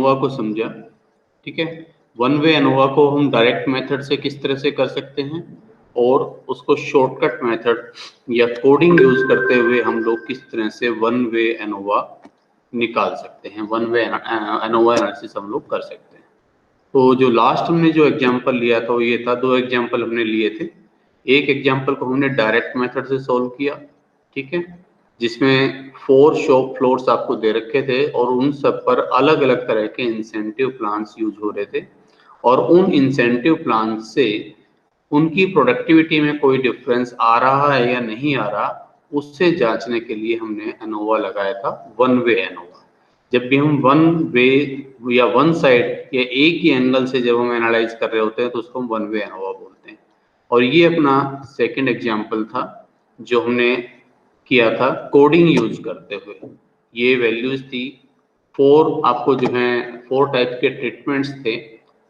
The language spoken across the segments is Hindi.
एनोवा को समझा, ठीक है। वन वे एनोवा को हम डायरेक्ट मेथड से किस तरह से कर सकते हैं और उसको शॉर्टकट मेथड या कोडिंग यूज करते हुए हम लोग किस तरह से वन वे एनोवा निकाल सकते हैं, वन वे एनोवा एनालिसिस हम लोग कर सकते हैं। तो जो लास्ट हमने जो एग्जांपल लिया था वो ये था, दो एग्जांपल हमने लिए थे। एक एग्जांपल को हमने डायरेक्ट मेथड से सॉल्व किया, ठीक है, जिसमें 4 शॉप फ्लोर्स आपको दे रखे थे और उन सब पर अलग अलग तरह के इंसेंटिव प्लान्स यूज हो रहे थे और उन इंसेंटिव प्लान से उनकी प्रोडक्टिविटी में कोई डिफरेंस आ रहा है या नहीं आ रहा, उससे जांचने के लिए हमने एनोवा लगाया था, वन वे एनोवा। जब भी हम वन वे या वन साइड या एक ही एंगल से जब हम एनालाइज कर रहे होते हैं तो उसको हम वन वे एनोवा बोलते हैं। और ये अपना सेकंड एग्जांपल था जो हमने किया था कोडिंग यूज करते हुए। ये वैल्यूज थी 4, आपको जो है 4 टाइप के ट्रीटमेंट्स थे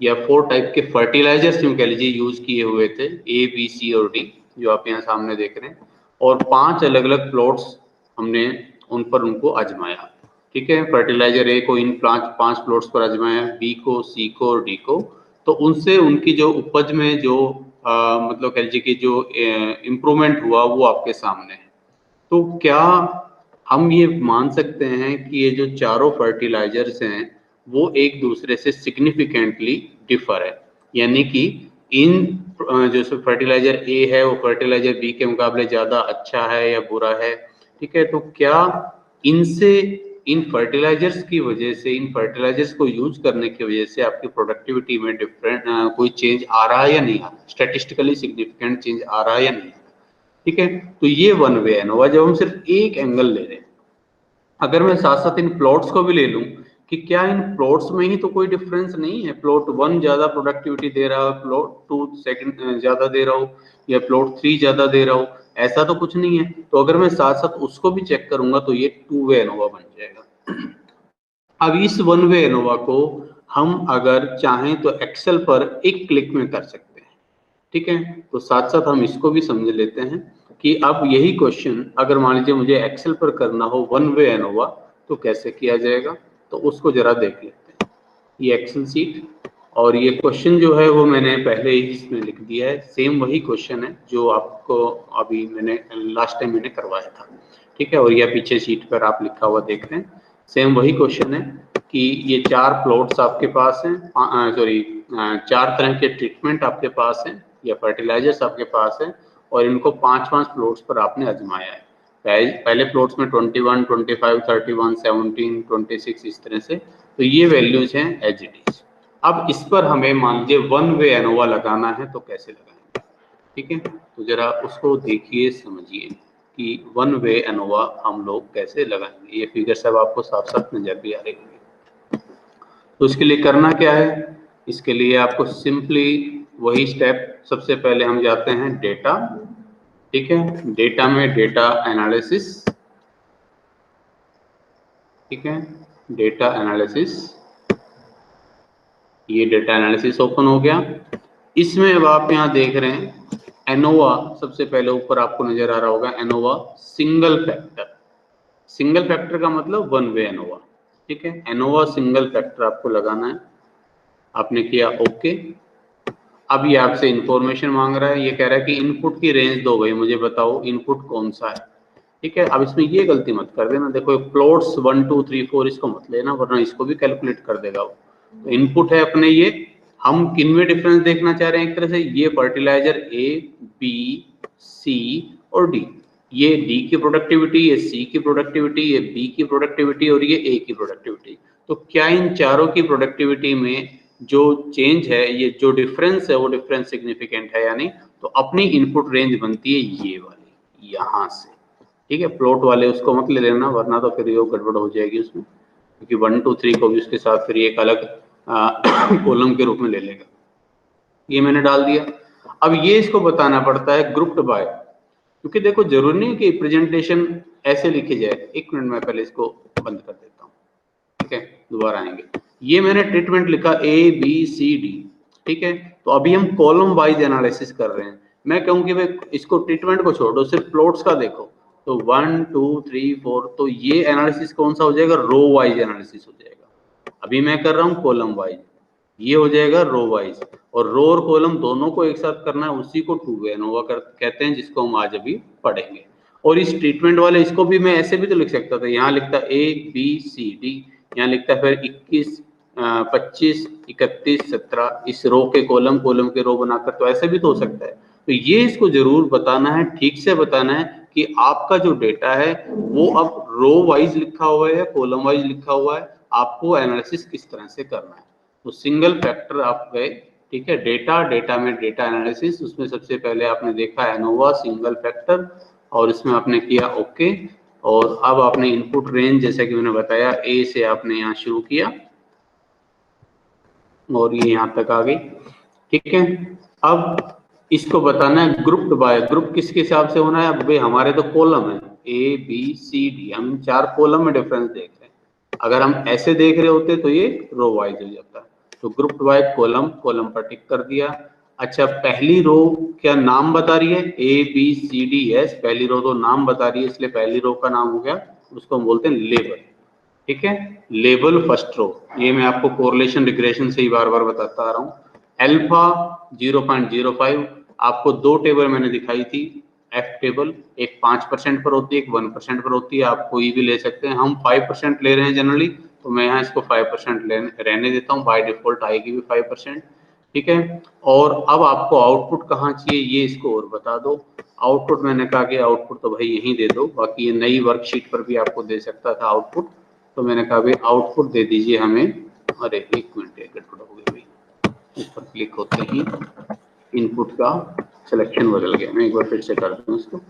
या 4 टाइप के फर्टिलाइजर्स यूं कह लीजिए यूज किए हुए थे, ए बी सी और डी, जो आप यहाँ सामने देख रहे हैं। और 5 अलग अलग प्लॉट्स हमने उन पर उनको आजमाया, ठीक है। फर्टिलाइजर ए को इन 5 प्लॉट्स पर आजमाया, बी को, सी को और डी को। तो उनसे उनकी जो उपज में जो मतलब कह लीजिए कि जो इम्प्रूवमेंट हुआ वो आपके सामने है। तो क्या हम ये मान सकते हैं कि ये जो चारों फर्टिलाइजर्स हैं वो एक दूसरे से सिग्निफिकेंटली डिफर है, यानी कि इन जो फर्टिलाइजर ए है वो फर्टिलाइजर बी के मुकाबले ज्यादा अच्छा है या बुरा है, ठीक है। तो क्या इनसे, इन फर्टिलाइजर्स की वजह से, इन फर्टिलाइजर्स को यूज करने की वजह से आपकी प्रोडक्टिविटी में डिफरेंट कोई चेंज आ रहा है या नहीं आ रहा, स्टैटिस्टिकली सिग्निफिकेंट चेंज आ रहा है या नहीं, ठीक है। तो ये वन वे एनोवा जब हम सिर्फ एक एंगल ले रहे हैं। अगर मैं साथ साथ इन प्लॉट्स को भी ले लूं कि क्या इन प्लॉट्स में ही तो कोई डिफरेंस नहीं है, प्लॉट 1 ज्यादा प्रोडक्टिविटी दे रहा है, प्लॉट 2 सेकंड ज्यादा दे रहा हो या प्लॉट 3 ज्यादा दे रहा हो, ऐसा तो कुछ नहीं है। तो अगर मैं साथ साथ उसको भी चेक करूंगा तो ये 2 वे एनोवा बन जाएगा। अब इस वन वे एनोवा को हम अगर चाहें तो एक्सेल पर एक क्लिक में कर सकते हैं, ठीक है। तो साथ साथ हम इसको भी समझ लेते हैं कि अब यही क्वेश्चन अगर मान लीजिए मुझे एक्सेल पर करना हो वन वे एनोवा तो कैसे किया जाएगा, तो उसको जरा देख लेते हैं। ये एक्सेल सीट और ये क्वेश्चन जो है वो मैंने पहले ही इसमें लिख दिया है, सेम वही क्वेश्चन है जो आपको अभी मैंने लास्ट टाइम मैंने करवाया था, ठीक है। और यह पीछे शीट पर आप लिखा हुआ देख रहे हैं, सेम वही क्वेश्चन है कि ये 4 प्लॉट्स आपके पास हैं, सॉरी 4 तरह के ट्रीटमेंट आपके पास हैं या फर्टिलाइजर्स आपके पास है और इनको 5-5 प्लॉट्स पर आपने आजमाया है। पहले प्लॉट्स में 21, 25, 31, 17, 26 इस तरह से। तो ये वैल्यूज हैं एज इट इज। अब इस पर हमें मान लीजिए वन वे एनोवा लगाना है तो कैसे लगाएंगे, ठीक है। तो जरा उसको देखिए, समझिए कि वन वे एनोवा हम लोग कैसे लगाएंगे। ये फिगर सब आपको साफ साफ नजर भी आ रही होगी। तो इसके लिए करना क्या है, इसके लिए आपको सिंपली वही स्टेप, सबसे पहले हम जाते हैं डेटा, ठीक है। डेटा में डेटा एनालिसिस, ठीक है, डेटा एनालिसिस। ये डेटा एनालिसिस ओपन हो गया। इसमें अब आप यहाँ देख रहे हैं एनोवा, सबसे पहले ऊपर आपको नजर आ रहा होगा ANOVA single factor. Single factor का मतलब वन वे एनोवा, ठीक है। एनोवा सिंगल फैक्टर आपको लगाना है, आपने किया ओके। अब ये आपसे इंफॉर्मेशन मांग रहा है, ये कह रहा है कि इनपुट की रेंज दो भाई, मुझे बताओ इनपुट कौन सा है, ठीक है। अब इसमें ये गलती मत कर देना, देखो प्लॉट्स 1 2 3 4 इसको मत लेना वरना इसको भी कैलकुलेट कर देगा वो। तो इनपुट है अपने ये, हम किन में डिफरेंस देखना चाह रहे हैं, एक तरह से ये फर्टिलाइजर ए बी सी और डी, ये डी की प्रोडक्टिविटी, ये सी की प्रोडक्टिविटी, ये बी की प्रोडक्टिविटी और ये ए की प्रोडक्टिविटी। तो क्या इन चारों की प्रोडक्टिविटी में जो चेंज है, ये जो डिफरेंस है वो डिफरेंस सिग्निफिकेंट है या नहीं। तो अपनी इनपुट रेंज बनती है ये वाली यहां से, ठीक है। प्लॉट वाले उसको मत ले लेना वरना तो फिर ये गड़बड़ हो जाएगी उसमें, क्योंकि 1 2 3 को भी उसके साथ फिर एक अलग कॉलम के रूप में ले लेगा। ये मैंने डाल दिया। अब ये इसको बताना पड़ता है ग्रुप्ड बाय, क्योंकि देखो जरूरी नहीं कि प्रेजेंटेशन ऐसे लिखी जाए। एक मिनट में पहले इसको बंद कर देता हूँ, ठीक है, दोबारा आएंगे। ये मैंने ट्रीटमेंट लिखा ए बी सी डी, ठीक है। तो अभी हम कॉलम वाइज एनालिसिस कर रहे हैं। मैं कहूँ कि भाई इसको ट्रीटमेंट को छोड़ो, सिर्फ प्लॉट्स का देखो, तो 1 2 3 4, तो ये एनालिसिस कौन सा हो जाएगा, रो वाइज एनालिसिस हो जाएगा, अभी मैं कर रहा हूँ कॉलम वाइज, ये हो जाएगा रो वाइज, और रो और कॉलम दोनों को एक साथ करना है, उसी को टू वे एनोवा कहते हैं, जिसको हम आज अभी पढ़ेंगे। और इस ट्रीटमेंट वाले इसको भी मैं ऐसे भी तो लिख सकता था, यहाँ लिखता ABCD, यहाँ लिखता फिर 21 25 31 17, इस रो के कॉलम, कॉलम के रो बनाकर, तो ऐसे भी तो हो सकता है। तो ये इसको जरूर बताना है, ठीक से बताना है कि आपका जो डेटा है वो अब रो वाइज लिखा हुआ है या कॉलम वाइज लिखा हुआ है, आपको एनालिसिस किस तरह से करना है। तो सिंगल फैक्टर आप गए, ठीक है, डेटा में डेटा एनालिसिस, उसमें सबसे पहले आपने देखा एनोवा सिंगल फैक्टर, और इसमें आपने किया ओके। और अब आपने इनपुट रेंज, जैसा कि मैंने बताया, ए से आपने यहाँ शुरू किया और ये यहाँ तक आ गई, ठीक है। अब इसको बताना है ग्रुप बाय ग्रुप, किसके हिसाब से होना है। अब भाई हमारे तो कॉलम है ABCD, हम 4 कॉलम में डिफरेंस देख रहे हैं, अगर हम ऐसे देख रहे होते तो ये रो वाइज हो जाता है। तो ग्रुप बाय कॉलम, कॉलम पर टिक कर दिया। अच्छा, पहली रो क्या नाम बता रही है, ABCD, यस, पहली रो तो नाम बता रही है, इसलिए पहली रो का नाम हो गया, उसको हम बोलते हैं लेबल, ठीक है, लेबल फर्स्ट रो। ये मैं आपको कोरिलेशन रिग्रेशन से ही बार बार बताता आ रहा हूँ। अल्फा 0.05, आपको 2 टेबल मैंने दिखाई थी, एफ टेबल, एक 5% पर होती है, एक 1% पर होती है, आप कोई भी ले सकते हैं, हम 5% ले रहे हैं जनरली, तो मैं यहाँ इसको 5% रहने देता हूँ, बाय डिफॉल्ट आएगी भी 5%, ठीक है। और अब आपको आउटपुट कहाँ चाहिए ये इसको और बता दो। आउटपुट मैंने कहा कि आउटपुट तो भाई यहीं दे दो, बाकी ये नई वर्कशीट पर भी आपको दे सकता था आउटपुट, तो मैंने कहा भाई आउटपुट दे दीजिए हमें। अरे एक मिनट, एक गड़बड़ हो गई भाई, ऊपर क्लिक होते ही इनपुट का सिलेक्शन बदल गया, मैं एक बार फिर से कर दूं इसको।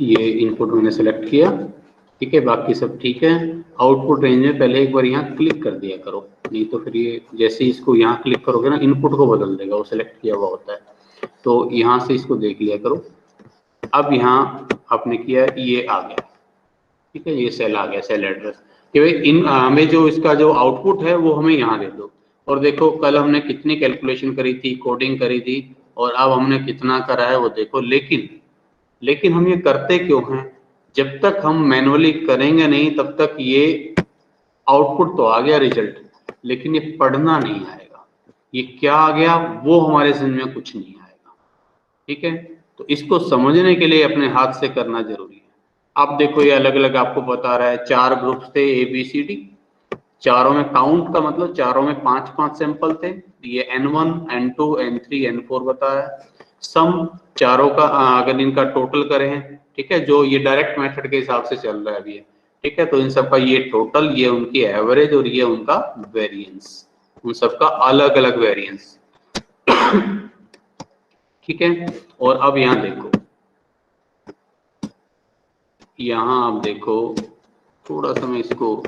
ये इनपुट मैंने सेलेक्ट किया, ठीक है, बाकी सब ठीक है। आउटपुट रेंज में पहले एक बार यहाँ क्लिक कर दिया करो, नहीं तो फिर ये जैसे ही इसको यहाँ क्लिक करोगे ना, इनपुट को बदल देगा, वो सिलेक्ट किया हुआ होता है। तो यहाँ से इसको देख लिया करो। अब यहाँ आपने किया, ये आ गया, ठीक है, ये सेल आ गया, सेल एड्रेस, कि भाई इन हमें जो इसका जो आउटपुट है वो हमें यहाँ दे दो। और देखो कल हमने कितनी कैलकुलेशन करी थी, कोडिंग करी थी, और अब हमने कितना करा है वो देखो। लेकिन हम ये करते क्यों हैं, जब तक हम मैनुअली करेंगे नहीं तब तक ये आउटपुट तो आ गया रिजल्ट, लेकिन ये पढ़ना नहीं आएगा, ये क्या आ गया वो हमारे समझ में कुछ नहीं आएगा, ठीक है। तो इसको समझने के लिए अपने हाथ से करना जरूरी है। आप देखो ये अलग अलग आपको बता रहा है, 4 ग्रुप्स थे ABCD, चारों में काउंट का मतलब चारों में 5-5 सैंपल थे, ये N1 N2 N3 N4 बताया। सम चारों का अगर इनका टोटल करें, ठीक है, जो ये डायरेक्ट मेथड के हिसाब से चल रहा है अभी, ठीक है, तो इन सबका ये टोटल, ये उनकी एवरेज, और ये उनका वेरिएंस, उन सबका अलग अलग वेरिएंस, ठीक है। और अब यहाँ देखो, यहाँ आप देखो, थोड़ा सा मैं इसको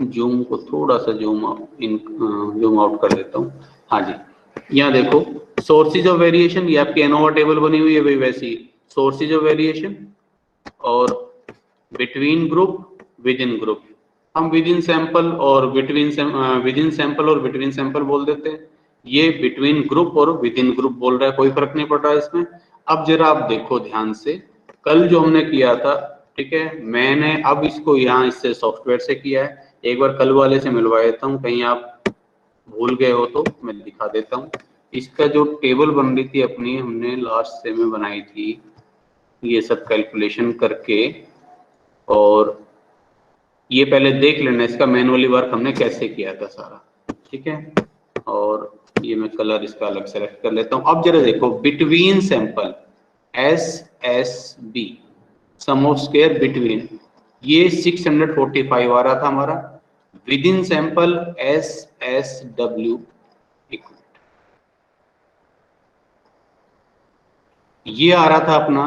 जूम को थोड़ा सा जूम आउट कर देता हूँ। हाँ जी, यहाँ देखो सोर्सेज ऑफ वेरिएशन, ये आपकी एनोवा टेबल बनी हुई है भाई वैसी, सोर्सेज ऑफ वेरिएशन और between group, with in group, हम विद इन सैंपल और विद इन सैंपल और बिटवीन सैंपल बोल देते हैं, ये बिटवीन ग्रुप और विद इन ग्रुप बोल रहा है, कोई फर्क नहीं पड़ रहा है इसमें। अब जरा आप देखो ध्यान से, कल जो हमने किया था, ठीक है, मैंने अब इसको यहाँ इससे सॉफ्टवेयर से किया है, एक बार कल वाले से मिलवा देता हूँ, कहीं आप भूल गए हो तो मैं दिखा देता हूँ। इसका जो टेबल बन रही थी अपनी, हमने लास्ट से में बनाई थी, ये सब कैलकुलेशन करके, और ये पहले देख लेना इसका मैनुअली वर्क हमने कैसे किया था सारा, ठीक है। और ये मैं कलर इसका अलग सेलेक्ट कर लेता हूँ। अब जरा देखो between sample SSB, sum of square between, ये 645 आ रहा था हमारा, विद इन सैंपल SSW, ये आ रहा था अपना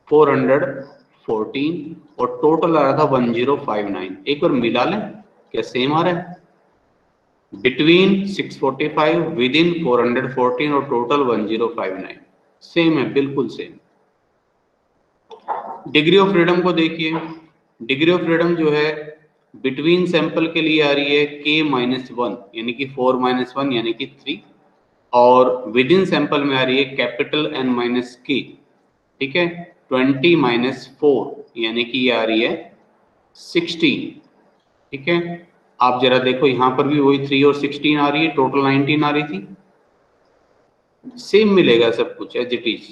414, और टोटल आ रहा था 1059। एक बार मिला लें, क्या सेम आ रहा है, बिटवीन 645, विद इन 414 और टोटल 1059, सेम है, बिल्कुल सेम। डिग्री ऑफ फ्रीडम को देखिए, डिग्री ऑफ फ्रीडम जो है बिटवीन सैंपल के लिए आ रही है K-1, यानी कि 4-1 यानी कि 3, और विद इन सैंपल में आ रही है कैपिटल N-K, ठीक है, 20-4 यानी कि ये आ रही है 16, ठीक है। आप जरा देखो यहाँ पर भी वही 3 और 16 आ रही है, टोटल 19 आ रही थी, सेम मिलेगा सब कुछ एज इट इज,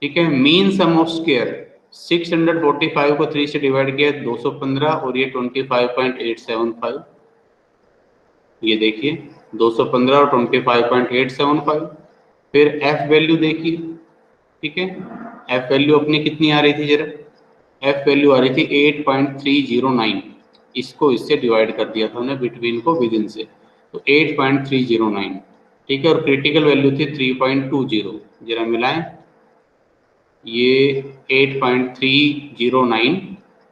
ठीक है। मीन सम ऑफ स्क्वायर 645 को 3 से डिवाइड किया 215 और ये 25.875, ये देखिए 215 और 25.875। फिर एफ वैल्यू देखिए, ठीक है। एफ वैल्यू अपनी कितनी आ रही थी जरा, एफ वैल्यू आ रही थी 8.309, इसको इससे डिवाइड कर दिया था हमने बिटवीन को विद इन से, तो 8.309, ठीक है। और क्रिटिकल वैल्यू थी 3.20, जरा मिलाएं, ये 8.309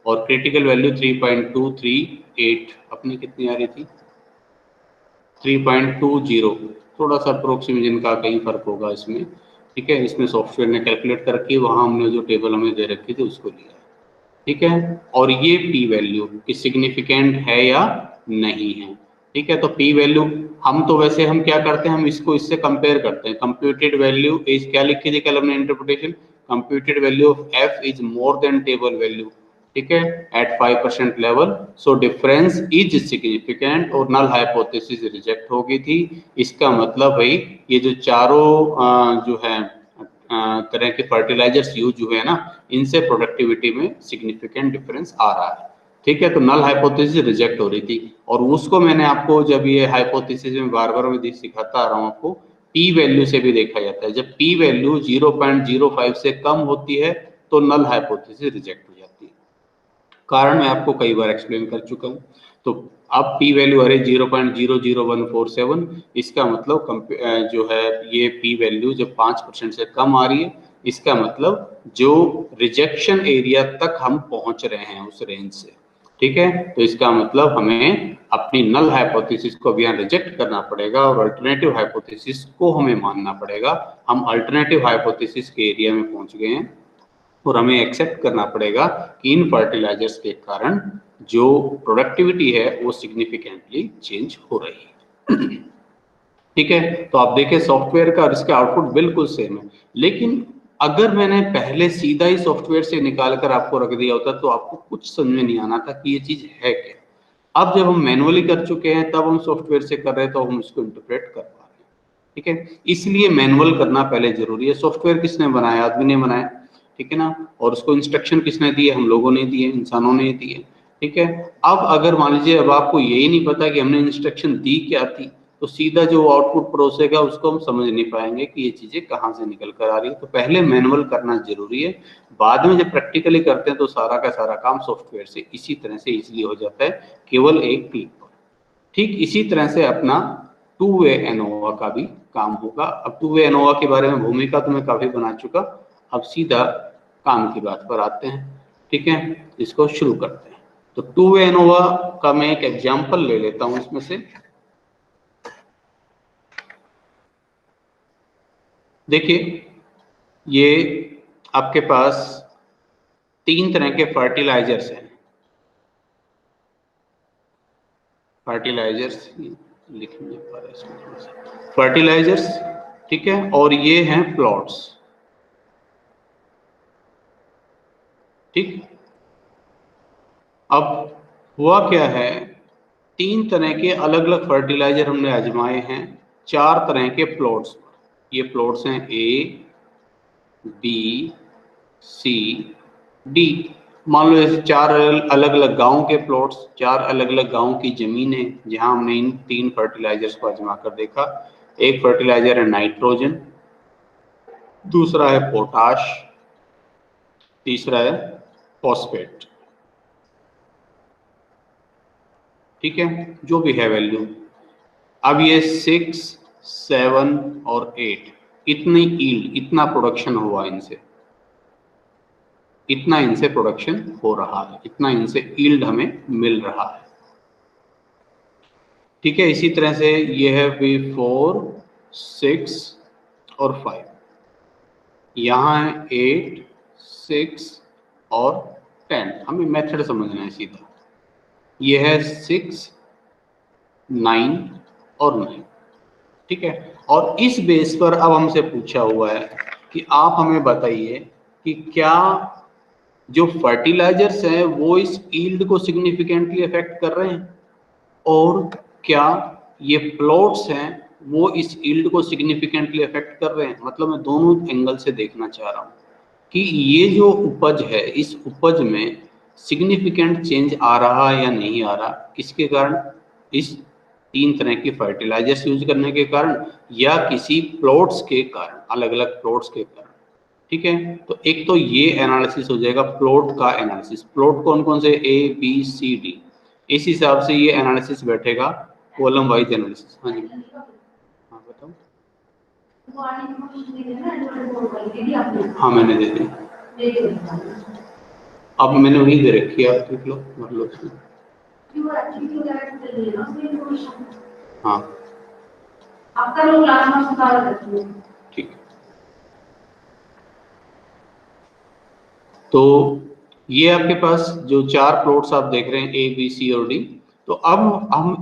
और क्रिटिकल वैल्यू 3.238, अपनी कितनी आ रही थी 3.20, थोड़ा सा अप्रोक्सीमेशन का कहीं फर्क होगा इसमें, ठीक है। इसमें सॉफ्टवेयर ने कैलकुलेट करके वहां हमने जो टेबल हमें दे रखी थी उसको लिया, ठीक है। और ये पी वैल्यू कि सिग्निफिकेंट है या नहीं है, ठीक है। तो पी वैल्यू हम तो वैसे हम क्या करते हैं, हम इसको इससे कंपेयर करते हैं। कंप्यूटेड वैल्यू इज, क्या लिखी थी कल हमने interpretation, computed value of F is more than table value, ठीक है, at 5% level, so difference is significant और नल हाइपोथेसिस रिजेक्ट हो गई थी। इसका मतलब भाई ये जो चारों जो है तरह के फर्टिलाइजर्स यूज हुए हैं ना, इनसे प्रोडक्टिविटी में सिग्निफिकेंट डिफरेंस आ रहा है, ठीक है। तो नल हाइपोथेसिस रिजेक्ट हो रही थी, और उसको मैंने आपको जब ये हाइपोथेसिस में बार बार मैं सिखाता आ रहा हूँ आपको, पी वैल्यू से भी देखा जाता है। जब पी वैल्यू 0.05 से कम होती है तो नल हाइपोथेसिस रिजेक्ट हो जाती है। कारण मैं आपको कई बार एक्सप्लेन कर चुका हूँ। तो अब पी वैल्यू अरे 0.00147, इसका मतलब जो है ये पी वैल्यू जब 5% से कम आ रही है, इसका मतलब जो रिजेक्शन एरिया तक हम पहुंच रहे हैं उस रेंज से, ठीक है। तो इसका मतलब हमें अपनी नल हाइपोथेसिस को भी यहाँ रिजेक्ट करना पड़ेगा और अल्टरनेटिव हाइपोथेसिस को हमें मानना पड़ेगा। हम अल्टरनेटिव हाइपोथेसिस के एरिया में पहुंच गए हैं और हमें एक्सेप्ट करना पड़ेगा कि इन फर्टिलाइजर्स के कारण जो प्रोडक्टिविटी है वो सिग्निफिकेंटली चेंज हो रही है, ठीक है। तो आप देखें सॉफ्टवेयर का और इसका आउटपुट बिल्कुल सेम है, लेकिन अगर मैंने पहले सीधा ही सॉफ्टवेयर से निकाल कर आपको रख दिया होता तो आपको कुछ समझ में नहीं आना था कि ये चीज है क्या। अब जब हम मैनुअली कर चुके हैं, तब हम सॉफ्टवेयर से कर रहे हैं तो हम इसको इंटरप्रेट कर पा रहे हैं, ठीक है। इसलिए मैनुअल करना पहले जरूरी है। सॉफ्टवेयर किसने बनाया, आदमी ने बनाया, ठीक है ना। और उसको इंस्ट्रक्शन किसने दिए, हम लोगों ने दिए, इंसानों ने दिए, ठीक है। अब अगर मान लीजिए अब आपको यही नहीं पता कि हमने इंस्ट्रक्शन दी क्या थी, तो सीधा जो आउटपुट प्रोसेस उसको हम समझ नहीं पाएंगे कि ये चीजें कहाँ से निकल कर आ रही है। तो पहले मैनुअल करना जरूरी है, बाद में जब प्रैक्टिकली करते हैं तो सारा का सारा काम सॉफ्टवेयर से इसी तरह से इजीली हो जाता है, केवल एक क्लिक पर। ठीक इसी तरह से अपना टू वे एनोवा का भी काम होगा। अब टू वे एनोवा के बारे में भूमिका तो मैं काफी बना चुका, अब सीधा काम की बात पर आते हैं, ठीक है। इसको शुरू करते हैं। तो टू वे एनोवा का मैं एक एग्जांपल ले लेता हूं इसमें से। देखिए ये आपके पास 3 तरह के फर्टिलाइजर्स हैं, फर्टिलाइजर्स लिख नहीं पा रहा इसमें, फर्टिलाइजर्स, ठीक है। और ये हैं प्लॉट्स, ठीक। अब हुआ क्या है, 3 तरह के अलग अलग फर्टिलाइजर हमने आजमाए हैं 4 तरह के प्लॉट्स। ये प्लॉट्स हैं ए बी सी डी। मान लो ऐसे 4 अलग अलग गांव के प्लॉट्स, 4 अलग अलग गांव की जमीनें जहां हमने इन 3 फर्टिलाइजर्स को आजमा कर देखा। एक फर्टिलाइजर है नाइट्रोजन, दूसरा है पोटाश, तीसरा है फॉस्फेट, ठीक है, जो भी है वैल्यू। अब ये 6, 7 और 8 इतनी ईल्ड, इतना प्रोडक्शन हुआ इनसे, इतना इनसे प्रोडक्शन हो रहा है, इतना इनसे ईल्ड हमें मिल रहा है, ठीक है। इसी तरह से ये है भी 4, 6 और 5, यहाँ है 8, 6 और 10। हमें मेथड समझना है सीधा। ये है 6, 9 और 9, ठीक है। और इस बेस पर अब हमसे पूछा हुआ है कि आप हमें बताइए कि क्या जो फर्टिलाइजर्स हैं वो इस यील्ड को सिग्निफिकेंटली अफेक्ट कर रहे हैं, और क्या ये प्लॉट्स हैं वो इस यील्ड को सिग्निफिकेंटली अफेक्ट कर रहे हैं। मतलब मैं दोनों एंगल से देखना चाह रहा हूँ कि ये जो उपज है, इस उपज में सिग्निफिकेंट चेंज आ रहा है या नहीं आ रहा, किसके कारण, इस 3 तरह की फर्टिलाइजर्स यूज करने के कारण या किसी प्लॉट्स के कारण, अलग अलग प्लॉट्स के कारण। ठीक है, तो एक तो ये एनालिसिस हो जाएगा प्लॉट का एनालिसिस। प्लॉट कौन कौन से, ए बी सी डी, इस हिसाब से ये एनालिसिस बैठेगा, कॉलम वाइज एनालिसिस। हाँ जी, हाँ बताओ। हाँ मैंने दे दी, अब मैंने वही दे रखी है, आप देख लो, मतलब हाँ ठीक। तो ये आपके पास जो 4 प्लॉट्स आप देख रहे हैं, ए बी सी और डी, तो अब हम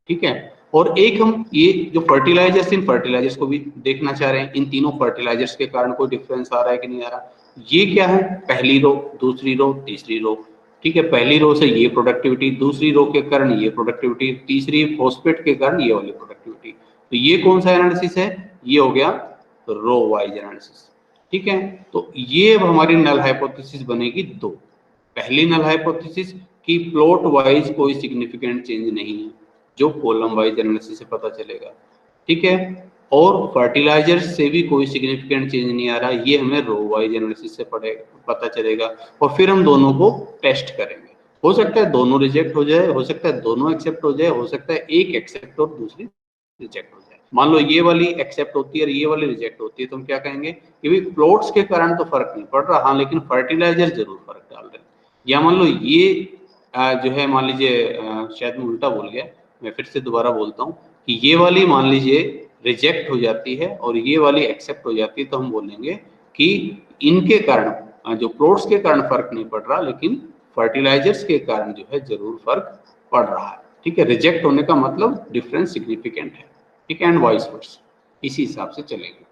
ठीक है, और एक हम ये जो फर्टिलाइजर्स, इन फर्टिलाइजर्स को भी देखना चाह रहे हैं, इन तीनों फर्टिलाइजर्स के कारण कोई डिफरेंस आ रहा है कि नहीं आ रहा। ये क्या है, पहली रो, दूसरी रो, तीसरी रो। ठीक है, पहली रो से ये प्रोडक्टिविटी, दूसरी रो के कारण ये प्रोडक्टिविटी, तीसरी फॉस्फेट के कारण ये वाली प्रोडक्टिविटी। तो ये कौन सा एनालिसिस है, ये हो गया रो वाइज एनालिसिस। ठीक है, तो ये अब हमारी नल हाइपोथेसिस बनेगी 2। पहली नल हाइपोथेसिस कि प्लॉट वाइज कोई सिग्निफिकेंट चेंज नहीं है, जो कॉलम वाइज एनालिसिस से पता चलेगा। ठीक है, और फर्टिलाइजर से भी कोई सिग्निफिकेंट चेंज नहीं आ रहा, ये हमें रो वाइज एनालिसिस से पता चलेगा। और फिर हम दोनों को टेस्ट करेंगे। हो सकता है दोनों रिजेक्ट हो जाए, हो सकता है दोनों एक्सेप्ट हो जाए, हो सकता है एक एक्सेप्ट और दूसरी रिजेक्ट हो जाए। मान लो ये वाली एक्सेप्ट होती है और ये वाली रिजेक्ट होती है, तो हम क्या कहेंगे कि भाई प्लॉट्स के कारण तो फर्क नहीं पड़ रहा, हाँ लेकिन फर्टिलाइजर जरूर फर्क डाल रहे हैं। या मान लो ये जो है, मान लीजिए शायद मैं उल्टा बोल गया, मैं फिर से दोबारा बोलता हूँ कि ये वाली मान लीजिए रिजेक्ट हो जाती है और ये वाली एक्सेप्ट हो जाती है, तो हम बोलेंगे कि इनके कारण, जो प्लॉट्स के कारण फर्क नहीं पड़ रहा, लेकिन फर्टिलाइजर्स के कारण जो है जरूर फर्क पड़ रहा है। ठीक है, रिजेक्ट होने का मतलब डिफरेंस सिग्निफिकेंट है। ठीक है, एंड वाइस वर्सा, इसी हिसाब से चलेंगे।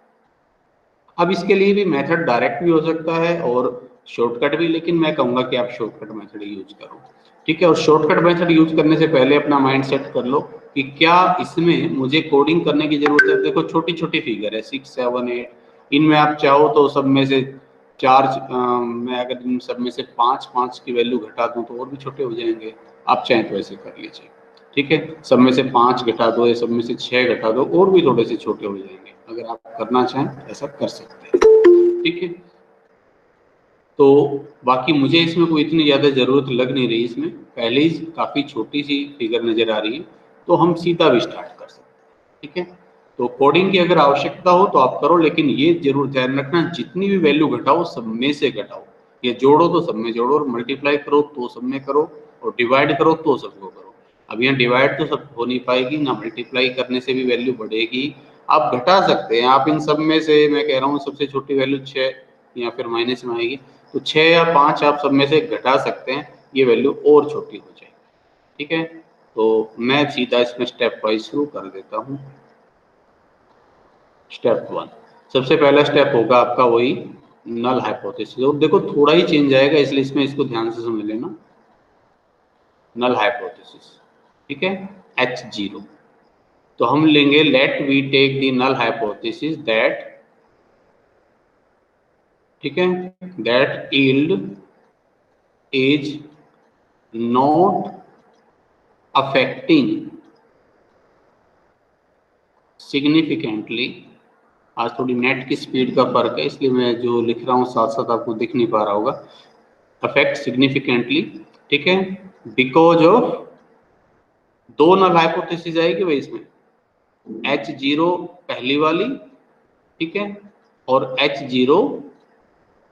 अब इसके लिए भी मेथड डायरेक्ट भी हो सकता है और शॉर्टकट भी, लेकिन मैं कहूंगा कि आप शॉर्टकट मेथड ही यूज करो। ठीक है, और शॉर्टकट मेथड यूज करने से पहले अपना माइंड सेट कर लो कि क्या इसमें मुझे कोडिंग करने की जरूरत है। देखो छोटी छोटी फिगर है, 6, 7, 8, इनमें आप चाहो तो सब में से 4, मैं अगर इन सब में से 5 की वैल्यू घटा दूं तो और भी छोटे हो जाएंगे, आप चाहें तो ऐसे कर लीजिए। ठीक है, सब में से 5 घटा दो या सब में से 6 घटा दो, और भी थोड़े से छोटे हो जाएंगे। अगर आप करना चाहें ऐसा कर सकते हैं। ठीक है, तो बाकी मुझे इसमें कोई इतनी ज़्यादा ज़रूरत लग नहीं रही, इसमें पहले ही काफ़ी छोटी सी फिगर नज़र आ रही है, तो हम सीधा भी स्टार्ट कर सकते हैं। ठीक है, तो कोडिंग की अगर आवश्यकता हो तो आप करो, लेकिन ये जरूर ध्यान रखना जितनी भी वैल्यू घटाओ सब में से घटाओ। ये जोड़ो तो सब में जोड़ो, और मल्टीप्लाई करो तो सब में करो, और डिवाइड करो तो सबको करो। अब यहाँ डिवाइड तो सब हो नहीं पाएगी ना, मल्टीप्लाई करने से भी वैल्यू बढ़ेगी। आप घटा सकते हैं, आप इन सब में से, मैं कह रहा हूँ सबसे छोटी वैल्यू 6 या फिर माइनस में आएगी, तो 6 या 5 आप सब में से घटा सकते हैं, ये वैल्यू और छोटी हो जाएगी। ठीक है, तो मैं सीधा इसमें स्टेप वाइज शुरू कर देता हूँ। स्टेप 1, सबसे पहला स्टेप होगा आपका वही नल हाइपोथेसिस। और देखो थोड़ा ही चेंज आएगा, इसलिए इसमें इसको ध्यान से समझ लेना। नल हाइपोथेसिस, ठीक है, H0, तो हम लेंगे let we take the null hypothesis that, ठीक है, that yield is not affecting significantly. आज थोड़ी नेट की स्पीड का फर्क है, इसलिए मैं जो लिख रहा हूँ साथ साथ आपको दिख नहीं पा रहा होगा। अफेक्ट सिग्निफिकेंटली, ठीक है, बिकॉज ऑफ, दो नल हाइपोथेसिस आएगी भाई इसमें, H0 पहली वाली, ठीक है, और H0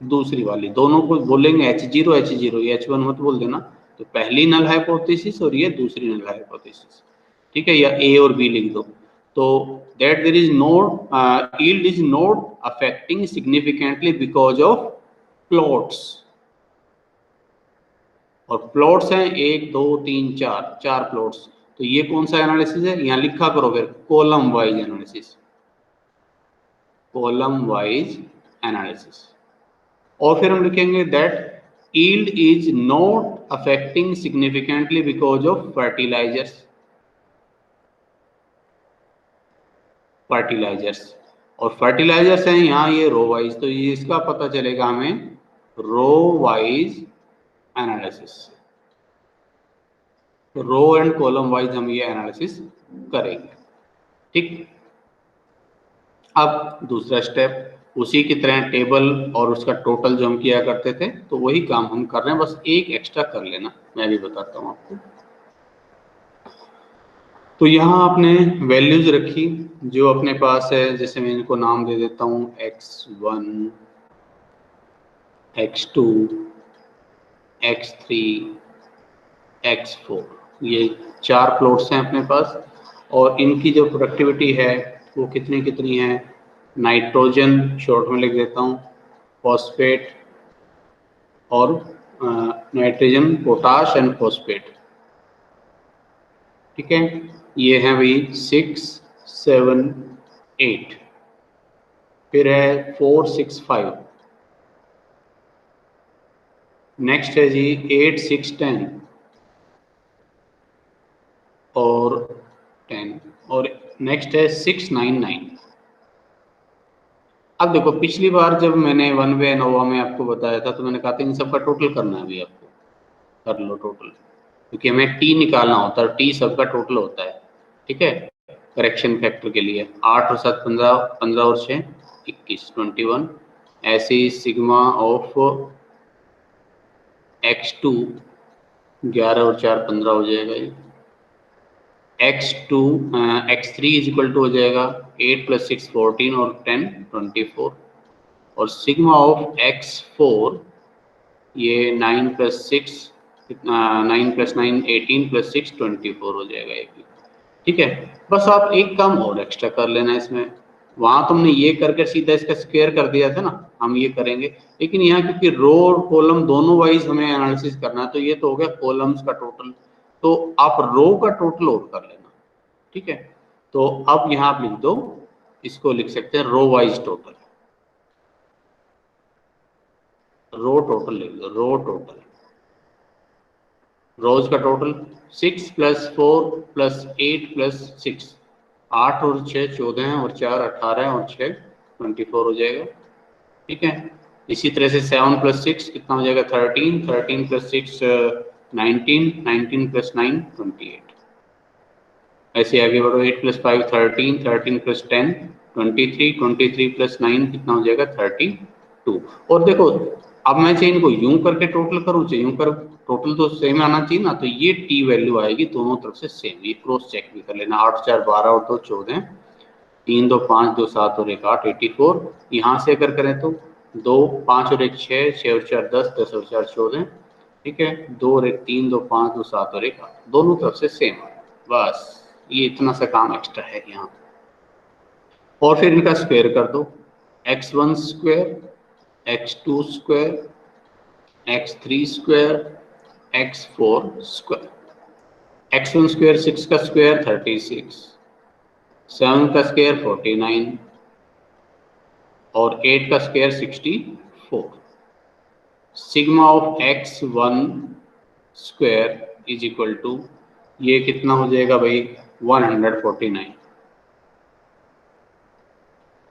दूसरी वाली, दोनों को बोलेंगे H0 H0, ये H1 मत बोल देना। तो पहली नल हाइपोथेसिस और ये दूसरी नल हाइपोथेसिस, ठीक है, या A और B लिख दो। तो that there is no yield is not affecting significantly because of plots, और प्लॉट्स हैं 1 2 3 4 प्लॉट्स। तो ये कौन सा एनालिसिस है, यहाँ लिखा करो फिर column wise analysis, column wise analysis. और फिर हम लिखेंगे that yield is not affecting significantly because of fertilizers, और फर्टिलाइजर्स हैं यहाँ ये रो वाइज, तो ये इसका पता चलेगा हमें रो वाइज एनालिसिस, तो रो एंड कॉलम वाइज हम ये एनालिसिस करेंगे। ठीक, अब दूसरा स्टेप उसी की तरह टेबल और उसका टोटल जो हम किया करते थे, तो वही काम हम कर रहे हैं, बस एक एक्स्ट्रा कर लेना, मैं भी बताता हूँ आपको। तो यहाँ आपने वैल्यूज रखी जो अपने पास है, जैसे मैं इनको नाम दे देता हूँ x1 x2 x3 x4, ये 4 प्लॉट्स हैं अपने पास, और इनकी जो प्रोडक्टिविटी है वो कितनी है, नाइट्रोजन शॉर्ट में लिख देता हूँ, फॉस्फेट और नाइट्रोजन, पोटाश एंड फॉस्फेट। ठीक है, ये है भाई 6 7 8, फिर है 4 6 5, नेक्स्ट है जी 8 6 10 और 10, और नेक्स्ट है 6 9 9। अब देखो पिछली बार जब मैंने वन वे एनोवा में आपको बताया था, तो मैंने कहा था इन सबका टोटल करना है, अभी आपको कर लो टोटल, क्योंकि हमें टी निकालना होता है, टी सबका टोटल होता है। ठीक है, करेक्शन फैक्टर के लिए 8 और 7 15, 15 और 6 21 21, ऐसे ही सिग्मा ऑफ x2 11 और 4 15 हो जाएगा, ये x3 इज इक्वल टू हो जाएगा 8 + 6 14 और 10 24, और सिग्मा ऑफ x4 ये 9 + 6 9 + 9 18 + 6 24 हो जाएगा ये भी। ठीक है, बस आप एक काम और एक्स्ट्रा कर लेना इसमें, वहां तुमने ये करके सीधा इसका स्क्वायर कर दिया था ना, हम ये करेंगे, लेकिन यहाँ क्योंकि रो और कॉलम दोनों वाइज हमें एनालिसिस करना है, तो ये तो हो गया कॉलम्स का टोटल, तो आप रो का टोटल और कर लेना। ठीक है, तो अब यहाँ आप लिख दो, इसको लिख सकते हैं रो वाइज टोटल, रो टोटल लिख दो, रो टोटल, रोज का टोटल 6 + 4 + 8 + 6, 8 और 6 14 और 4 18 और 6 24 हो जाएगा। ठीक है, इसी तरह से 7 + 6 कितना हो जाएगा 13, 13 + 6 19, 19 + 9 28, ऐसे आगे बढ़ो 8 + 5 13, 13 + 10 23, 23 + 9 कितना हो जाएगा 32। और देखो अब मैं चाहे इनको यूं करके टोटल करूं, चाहे यूं कर, टोटल तो सेम आना चाहिए ना, तो ये टी वैल्यू आएगी दोनों तरफ से सेम, ये क्रॉस चेक भी कर लेना। 8 4 12 और 2 14, 3 2 5 2 7 और 1 8 84, यहाँ से अगर करें तो 2 5 और 1 6, 6 और 4 10, 10 और 4 14, ठीक है, 2 और 1 3 2 5 2 7 और 1 8, दोनों तरफ से सेम है, बस ये इतना सा काम एक्स्ट्रा है यहाँ। और फिर इनका स्क्वायर कर दो, x1 square, x2 square, x3 square, x4 square. x1 square 6 का स्क्वायर 36, 7 का स्क्वायर 49 और 8 का square 64। Sigma of x1 square is equal to, ये कितना हो जाएगा भाई 149।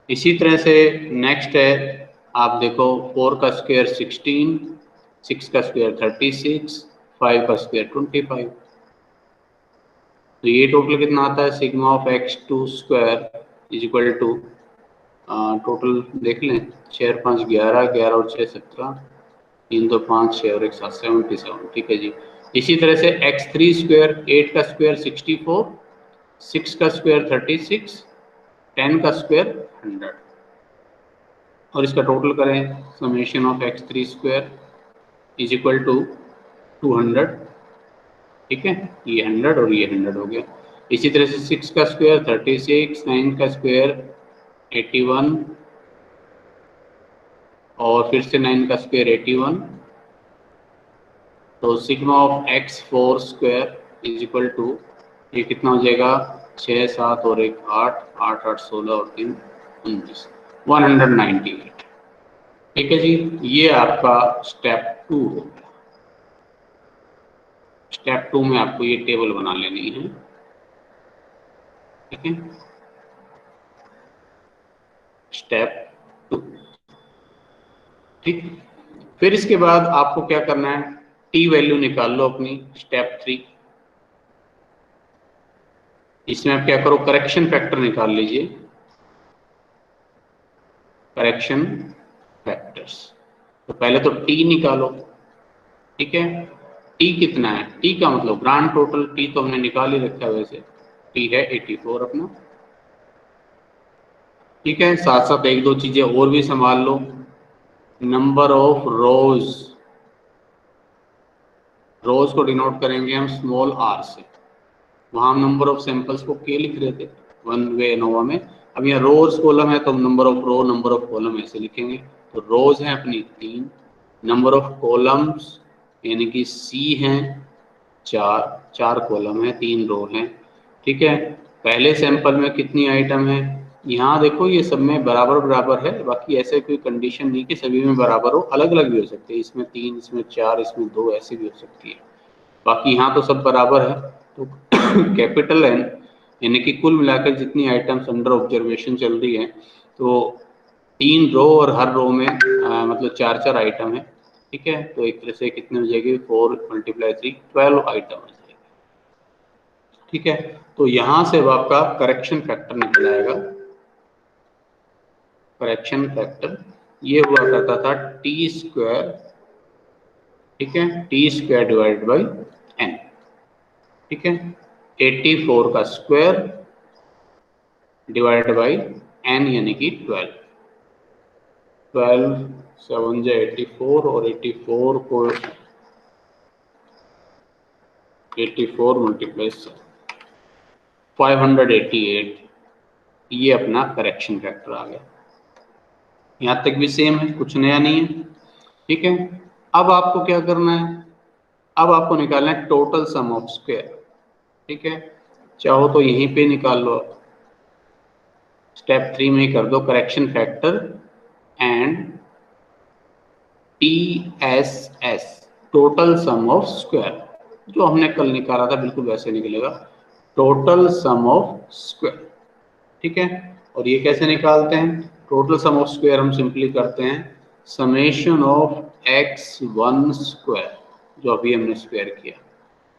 इसी तरह से नेक्स्ट है, आप देखो 4 का स्क्वायर 16, 6 का स्क्वायर 36, 5 का स्क्वायर 25, तो ये टोटल कितना आता है, sigma of x2 square is equal to, total देख लें 6 और 5 11, 11 और 6 17, 3 2 5 6 और 1 7 77। ठीक है जी, इसी तरह से x3 स्क्वायर, 8 का स्क्वायर 64, 6 का स्क्वायर 36, 10 का स्क्वायर 100, और इसका टोटल करें, summation of x3 square is equal to 200। ठीक है, ये 100 और ये 100 हो गया। इसी तरह से 6 का स्क्वायर 36, 9 का स्क्वायर 81 और फिर से 9 का स्क्वायर 81। तो sigma of x4 square is equal to, ये कितना हो जाएगा 6 7 और 1 8, 8 8 16 और 3 19, 198। ठीक है जी, ये आपका स्टेप 2 हो गया। स्टेप 2 में आपको ये टेबल बना लेनी है। ठीक है, स्टेप 2। ठीक, फिर इसके बाद आपको क्या करना है, टी वैल्यू निकाल लो अपनी, स्टेप 3। इसमें आप क्या करो, करेक्शन फैक्टर निकाल लीजिए, करेक्शन फैक्टर्स। तो पहले तो टी निकालो। ठीक है, टी कितना है, टी का मतलब ग्रांड टोटल, टी तो हमने निकाल ही रखा है वैसे, टी है 84 अपना। ठीक है, साथ साथ एक दो चीजें और भी संभाल लो, नंबर ऑफ रोज, रोज को डिनोट करेंगे हम स्मॉल आर से, वहां हम नंबर ऑफ सैंपल्स को के लिख रहे थे वन वे एनोवा में। अब यहाँ रोज कॉलम है तो हम number of row, number of column ऐसे लिखेंगे। तो रोज है अपनी 3, नंबर ऑफ कॉलम्स यानी कि सी हैं 4, 4 कॉलम है 3 रो हैं। ठीक है, पहले सैंपल में कितनी आइटम है, यहाँ देखो ये सब में बराबर बराबर है, बाकी ऐसे कोई कंडीशन नहीं कि सभी में बराबर हो, अलग अलग भी हो सकते हैं, इसमें 3 इसमें 4 इसमें 2 ऐसे भी हो सकती है, बाकी यहाँ तो सब बराबर है। तो कैपिटल एन यानी कि कुल मिलाकर जितनी आइटम्स अंडर ऑब्जर्वेशन चल रही है, तो 3 रो और हर रो में मतलब 4 4 आइटम है। ठीक है, तो एक तरह से कितने हो जाएगी, 4 × 3 12 आइटम हो जाएगी। ठीक है, तो यहां से अब आपका करेक्शन फैक्टर निकल आएगा। करेक्शन फैक्टर ये हुआ करता था टी स्क्वायर, ठीक है, T square divided by N. ठीक है, 84 का स्क्वायर डिवाइडेड बाई एन यानी कि 12, 12 7 जा 84 और 84 को 84 मल्टीप्लाई 588, ये अपना करेक्शन फैक्टर आ गया। यहाँ तक भी सेम है, कुछ नया नहीं है। ठीक है, अब आपको क्या करना है, अब आपको निकालना है टोटल सम ऑफ स्क्वायर। ठीक है, चाहो तो यहीं पे निकाल लो, स्टेप 3 में ही कर दो, correction factor and TSS total sum of square, जो हमने कल निकाला था बिल्कुल वैसे निकलेगा, टोटल सम ऑफ स्क्वायर। ठीक है, और ये कैसे निकालते हैं, टोटल सम ऑफ स्क्वायर हम सिंपली करते हैं समेशन ऑफ x1 स्क्वायर, जो अभी हमने स्क्वायर किया,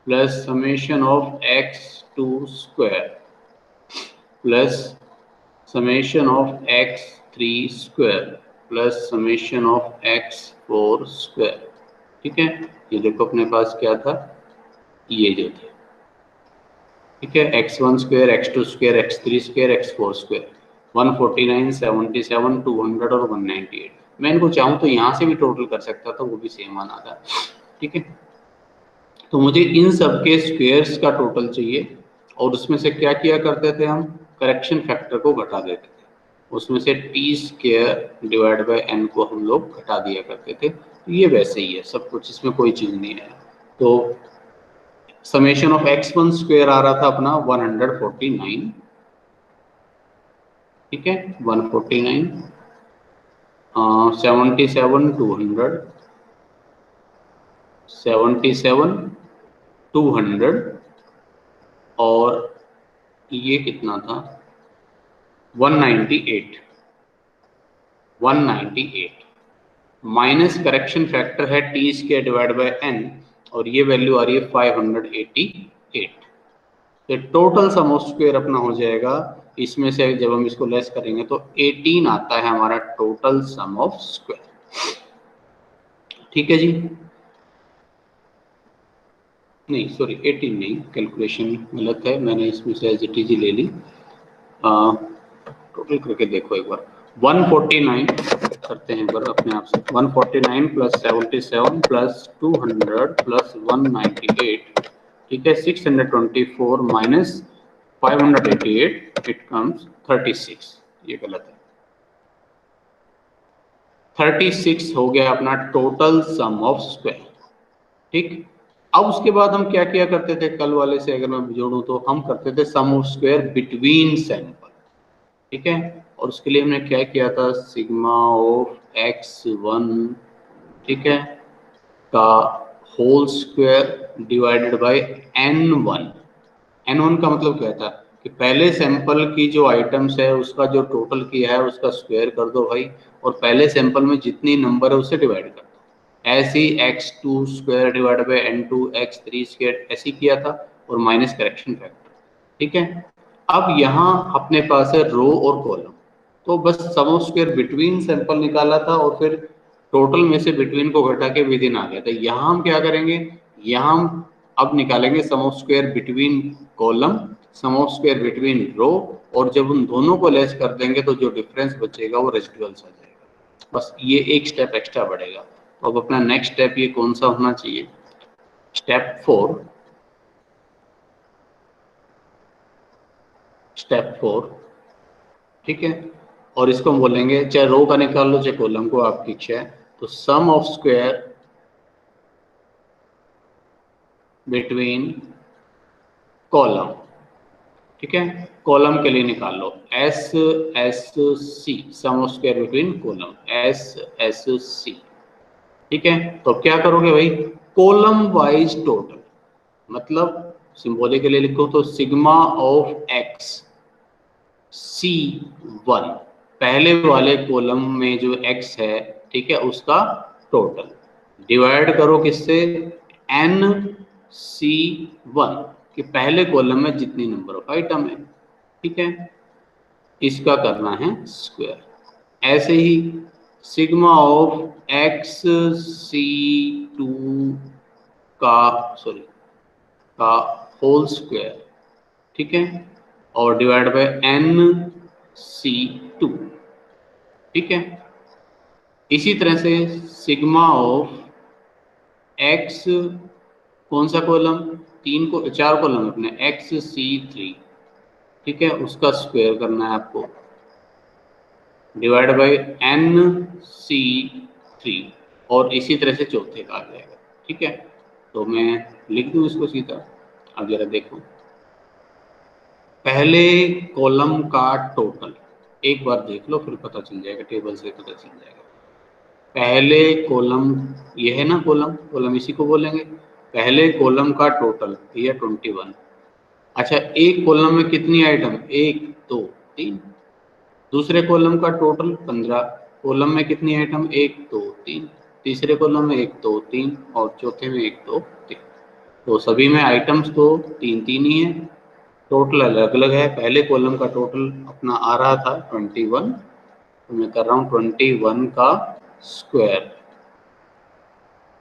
plus summation of x2 square plus summation of x3 square plus summation of x4 square. ठीक है, ये देखो अपने पास क्या था, ये जो थे। ठीक है, x1 square, x2 square, x3 square, x4 square, 149, 77, 200 और 198। मैं इनको चाहूँ तो यहाँ से भी टोटल कर सकता था, वो भी सेम आना था। ठीक है, तो मुझे इन सब के स्क्वायर्स का टोटल चाहिए, और उसमें से क्या किया करते थे हम, करेक्शन फैक्टर को घटा देते थे, उसमें से T square divide by N को हम लोग घटा दिया करते थे। तो ये वैसे ही है सब कुछ, इसमें कोई चीज नहीं है। तो समेशन ऑफ x1 स्क्वायर आ रहा था अपना 149। ठीक है, 149, 77 200, 77 200 और ये कितना था 198, 198 माइनस करेक्शन फैक्टर है T square divide by N, और ये वैल्यू आ रही है 588। तो टोटल सम ऑफ स्क्वायर अपना हो जाएगा, इसमें से जब हम इसको लेस करेंगे तो 18 आता है हमारा टोटल सम ऑफ स्क्वायर। ठीक है जी, नहीं सॉरी 18 नहीं, कैलकुलेशन गलत है, मैंने इसमें से एज इट इज ले ली। टोटल करके देखो एक बार, 149 करते हैं एक बार अपने आप से, 149 प्लस 77 प्लस 200 प्लस 198, ठीक है, 624 माइनस 588 इट कम्स 36, ये गलत है। 36 हो गया अपना टोटल सम ऑफ स्क्वायर। ठीक, अब उसके बाद हम क्या किया करते थे, कल वाले से अगर मैं जोड़ूं तो हम करते थे सम ऑफ स्क्वायर बिटवीन सैंपल। ठीक है, और उसके लिए हमने क्या किया था, सिग्मा ऑफ x1, ठीक है, का whole square divided by n1। n1 का मतलब क्या था कि पहले सैंपल की जो आइटम्स है उसका जो टोटल किया है उसका स्क्वायर कर दो भाई, और पहले सैंपल में जितनी नंबर है उससे डिवाइड कर दो। ऐसे ही x2 square divide bye n2, x3 square ऐसे किया था, और माइनस करेक्शन फैक्टर। ठीक है, अब यहाँ अपने पास है रो और कॉलम, तो बस सम ऑफ स्क्वायर बिटवीन सैंपल निकाला था और फिर टोटल में से बिटवीन को घटा के विद इन आ गया था। यहाँ हम क्या करेंगे, यहाँ हम अब निकालेंगे sum of square between column, sum of square between row, और जब उन दोनों को लेस कर देंगे तो जो डिफरेंस बचेगा वो रेसिडुअल्स आ जाएगा। बस ये एक स्टेप एक्स्ट्रा बढ़ेगा। तो अब अपना नेक्स्ट स्टेप ये कौन सा होना चाहिए, स्टेप 4। स्टेप 4, ठीक है, और इसको हम बोलेंगे, चाहे रो का निकाल लो चाहे कॉलम को, आपकी इच्छा है। तो sum of square between column, ठीक है, कॉलम के लिए निकाल लो S S C, sum of square between column S S C. ठीक है, तो क्या करोगे भाई, कॉलम वाइज टोटल, मतलब सिंबॉलिक के लिए लिखो तो सिग्मा ऑफ एक्स C1, पहले वाले कॉलम में जो x है, ठीक है, उसका टोटल डिवाइड करो किससे, NC1 कि पहले कॉलम में जितनी नंबर ऑफ आइटम है। ठीक है, इसका करना है स्क्वायर। ऐसे ही सिग्मा ऑफ XC2 का, सॉरी, का होल स्क्वायर, ठीक है, और डिवाइड बाय NC2। ठीक है, इसी तरह से सिग्मा ऑफ x, कौन सा कॉलम, चार कॉलम अपने XC3, ठीक है, उसका स्क्वायर करना है आपको, डिवाइड बाय NC3, और इसी तरह से चौथे का आ जाएगा। ठीक है, तो मैं लिख दूं इसको सीधा, अब जरा देखो, पहले कॉलम का टोटल एक बार देख लो, फिर पता चल जाएगा, टेबल से पता चल जाएगा। पहले कॉलम, ये है ना कॉलम, कॉलम इसी को बोलेंगे। पहले कॉलम का टोटल ये 21। अच्छा, एक कॉलम में कितनी आइटम, 1 2 3। दूसरे कॉलम का टोटल 15, कॉलम में कितनी आइटम, 1 2 3। तीसरे कॉलम में 1 2 3, और चौथे में 1 2 3। तो सभी में आइटम्स तो 3 3 ही है, टोटल अलग अलग है। पहले कॉलम का टोटल अपना आ रहा था 21, तो मैं कर रहा हूँ 21 का स्क्वायर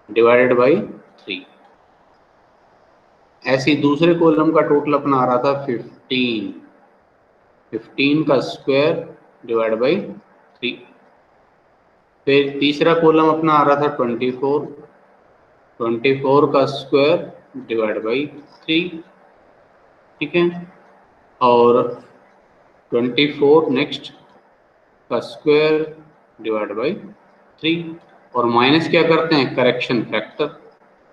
डिवाइडेड बाई 3। ऐसे ही दूसरे कॉलम का टोटल अपना आ रहा था 15, 15 का स्क्वायर डिवाइड बाई 3। फिर तीसरा कॉलम अपना आ रहा था 24, 24 का स्क्वायर डिवाइड बाई 3। ठीक है, और 24 नेक्स्ट का स्क्वायर डिवाइड बाई 3, और माइनस क्या करते हैं, करेक्शन फैक्टर।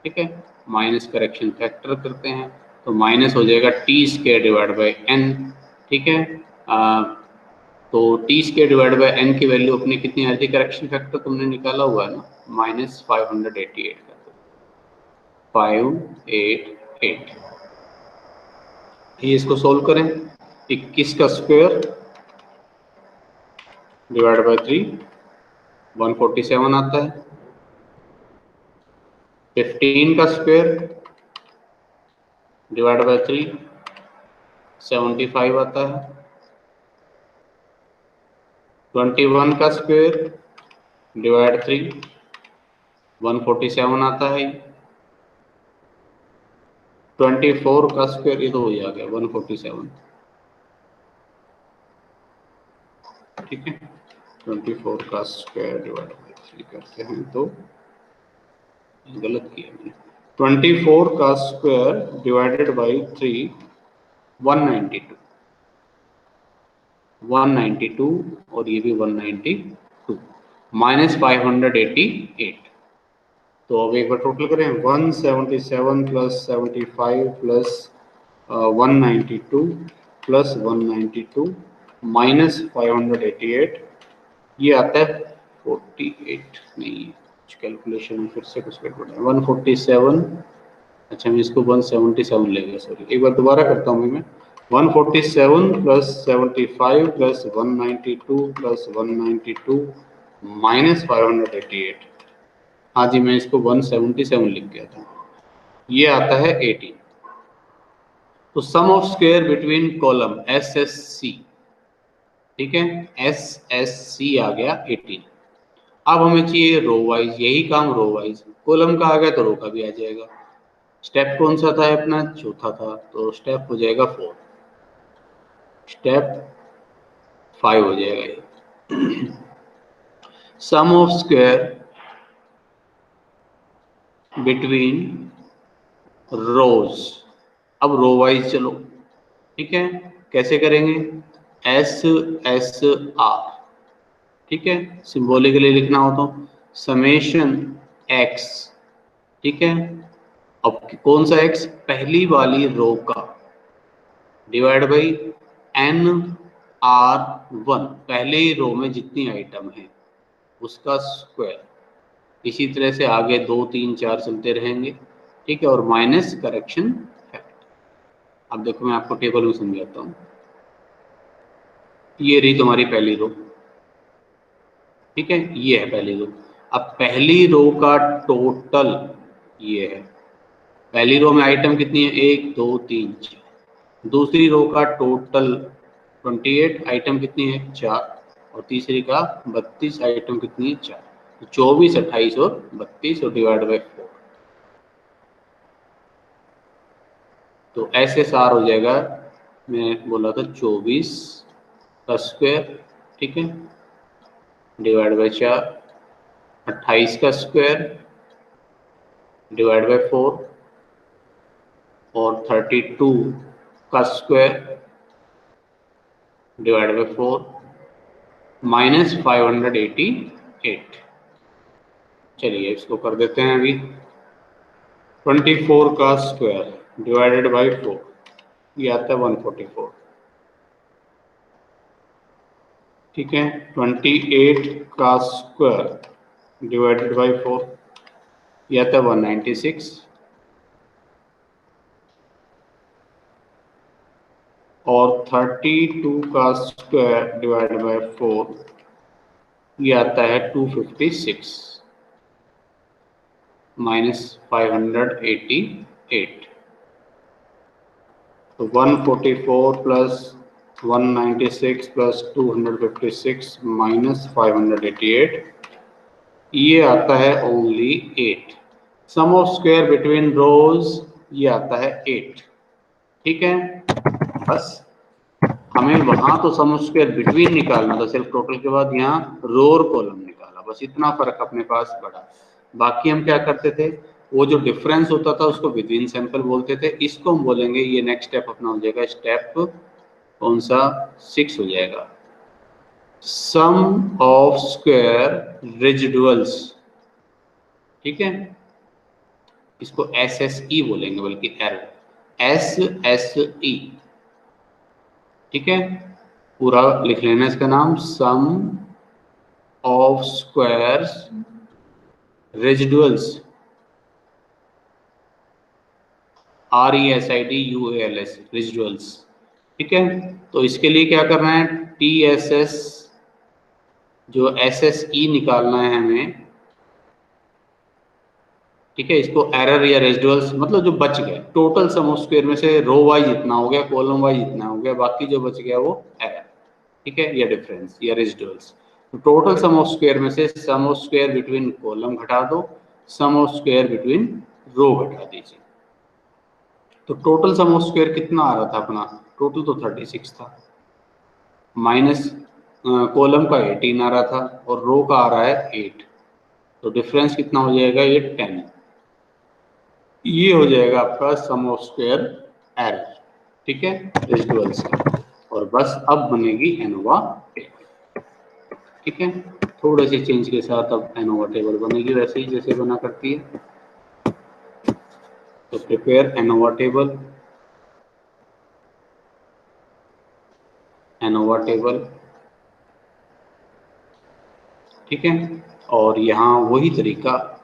ठीक है, माइनस करेक्शन फैक्टर करते हैं, तो माइनस हो जाएगा T square divide by N. ठीक है, तो T square divide by N की वैल्यू अपनी कितनी आई थी, करेक्शन फैक्टर तुमने निकाला हुआ है ना, -588 का, 588। ये इसको सोल्व करें, 21 का स्क्वायर डिवाइड बाई 3 147 आता है। 15 का स्क्वायर डिवाइड बाई 3 75 आता है। 21 का स्क्वायर डिवाइड 3 147 आता है। 24 का स्क्वायर, ये तो वही आ गया 147। ठीक है, 24 का स्क्वायर डिवाइड बाई 3 करते हैं तो गलत किया मैंने। 24 का स्क्वायर डिवाइडेड बाई 3 192 192 और ये भी 192 माइनस 588। तो अब एक बार टोटल करें, 177 प्लस 75 प्लस 192 प्लस 192 माइनस 588, ये आता है 48 नहीं है, कुछ कैलकुलेशन फिर से कुछ गड़बड़ है, 147। अच्छा मैं इसको 177 ले गया, सॉरी, एक बार दोबारा करता हूँ मैं। 147 प्लस 75 प्लस 192 प्लस 192 माइनस 588। हाँ जी, मैं इसको 177 लिख गया था, ये आता है 18। तो sum of square between column S S C, ठीक है, एस एस सी आ गया 18। अब हमें चाहिए रो वाइज, यही काम रो वाइज, कॉलम का आ गया तो रो का भी आ जाएगा। स्टेप कौन सा था अपना, चौथा था, तो स्टेप हो जाएगा 4, स्टेप 5 हो जाएगा ये। सम ऑफ स्क्वायर बिटवीन रोज, अब रो वाइज चलो, ठीक है, कैसे करेंगे, एस एस आर, ठीक है, सिंबॉलिकली लिखना हो तो समेशन एक्स, ठीक है, अब कौन सा एक्स, पहली वाली रो का divide by N R one, पहले ही रो में जितनी आइटम है उसका स्क्वायर, इसी तरह से आगे 2 3 4 चलते रहेंगे, ठीक है, और माइनस करेक्शन फैक्टर। अब देखो मैं आपको टेबल में समझाता हूँ, ये रही तुम्हारी पहली रो, ठीक है, ये है पहली रो। अब पहली रो का टोटल ये है, पहली रो में आइटम कितनी है, 1 2 3 4, दूसरी रो का टोटल 28 आइटम कितनी है, 4, और तीसरी का 32 आइटम कितनी है, 4, तो 24 28 और 32 और डिवाइड बाई 4, तो ऐसे सार हो जाएगा, मैं बोला था 24 का स्क्वायर, ठीक है, डिवाइड बाई 4, 28 का स्क्वायर डिवाइड बाई 4 और 32 का स्क्वायर डिवाइड बाई 4 माइनस 588। चलिए इसको कर देते हैं अभी, 24 का स्क्वायर डिवाइडेड बाई 4, ये आता है 144, ठीक है, 28 का स्क्वायर डिवाइडेड बाई 4, ये आता है 196, और 32 का स्क्वायर डिवाइडेड बाई 4, ये आता है 256 माइनस 588, तो 144 प्लस 196 प्लस 256 माइनस 588, ये आता है only 8। Sum of square between rows, ये आता है 8, ठीक है, बस हमें वहां तो सम ऑफ स्क्वायर बिटवीन निकालना था सिर्फ टोटल के बाद, यहाँ रो और कॉलम निकाला, बस इतना फर्क अपने पास पड़ा। बाकी हम क्या करते थे, वो जो डिफरेंस होता था उसको बिटवीन सैंपल बोलते थे, इसको हम बोलेंगे, ये नेक्स्ट स्टेप अपना हो जाएगा, स्टेप कौन सा, 6 हो जाएगा, सम ऑफ स्क्वायर रेजिडुअल्स, ठीक है, इसको एस एस ई बोलेंगे, बल्कि एस एस ई, ठीक है, पूरा लिख लेना इसका नाम, सम of squares residuals, RESIDUALS residuals, ठीक है, तो इसके लिए क्या करना है, TSS जो SSE निकालना है हमें, ठीक है, इसको एरर या रेजिडुअल्स मतलब जो बच गया, टोटल सम ऑफ स्क्वायर में से रो वाइज इतना हो गया, कॉलम वाइज इतना हो गया, बाकी जो बच गया वो एरर, ठीक है, या डिफरेंस या रेजिडुअल्स। तो टोटल सम ऑफ स्क्वायर में से सम ऑफ स्क्वायर बिटवीन कॉलम घटा दो, सम ऑफ स्क्वायर बिटवीन रो घटा दीजिए, तो टोटल सम ऑफ स्क्वायर कितना आ रहा था अपना, टोटल तो 36 था, माइनस कॉलम का 18 आ रहा था और रो का आ रहा है 8, तो डिफरेंस कितना हो जाएगा, ये 10, ये हो जाएगा आपका सम ऑफ स्क्वायर एरर। ठीक है, रेसिडुअल्स की। और बस अब बनेगी एनोवा टेबल। ठीक है, थोड़े से चेंज के साथ अब एनोवा टेबल बनेगी वैसे ही जैसे बना करती है। तो prepare ANOVA table, ANOVA table. ठीक है, और यहाँ वही तरीका,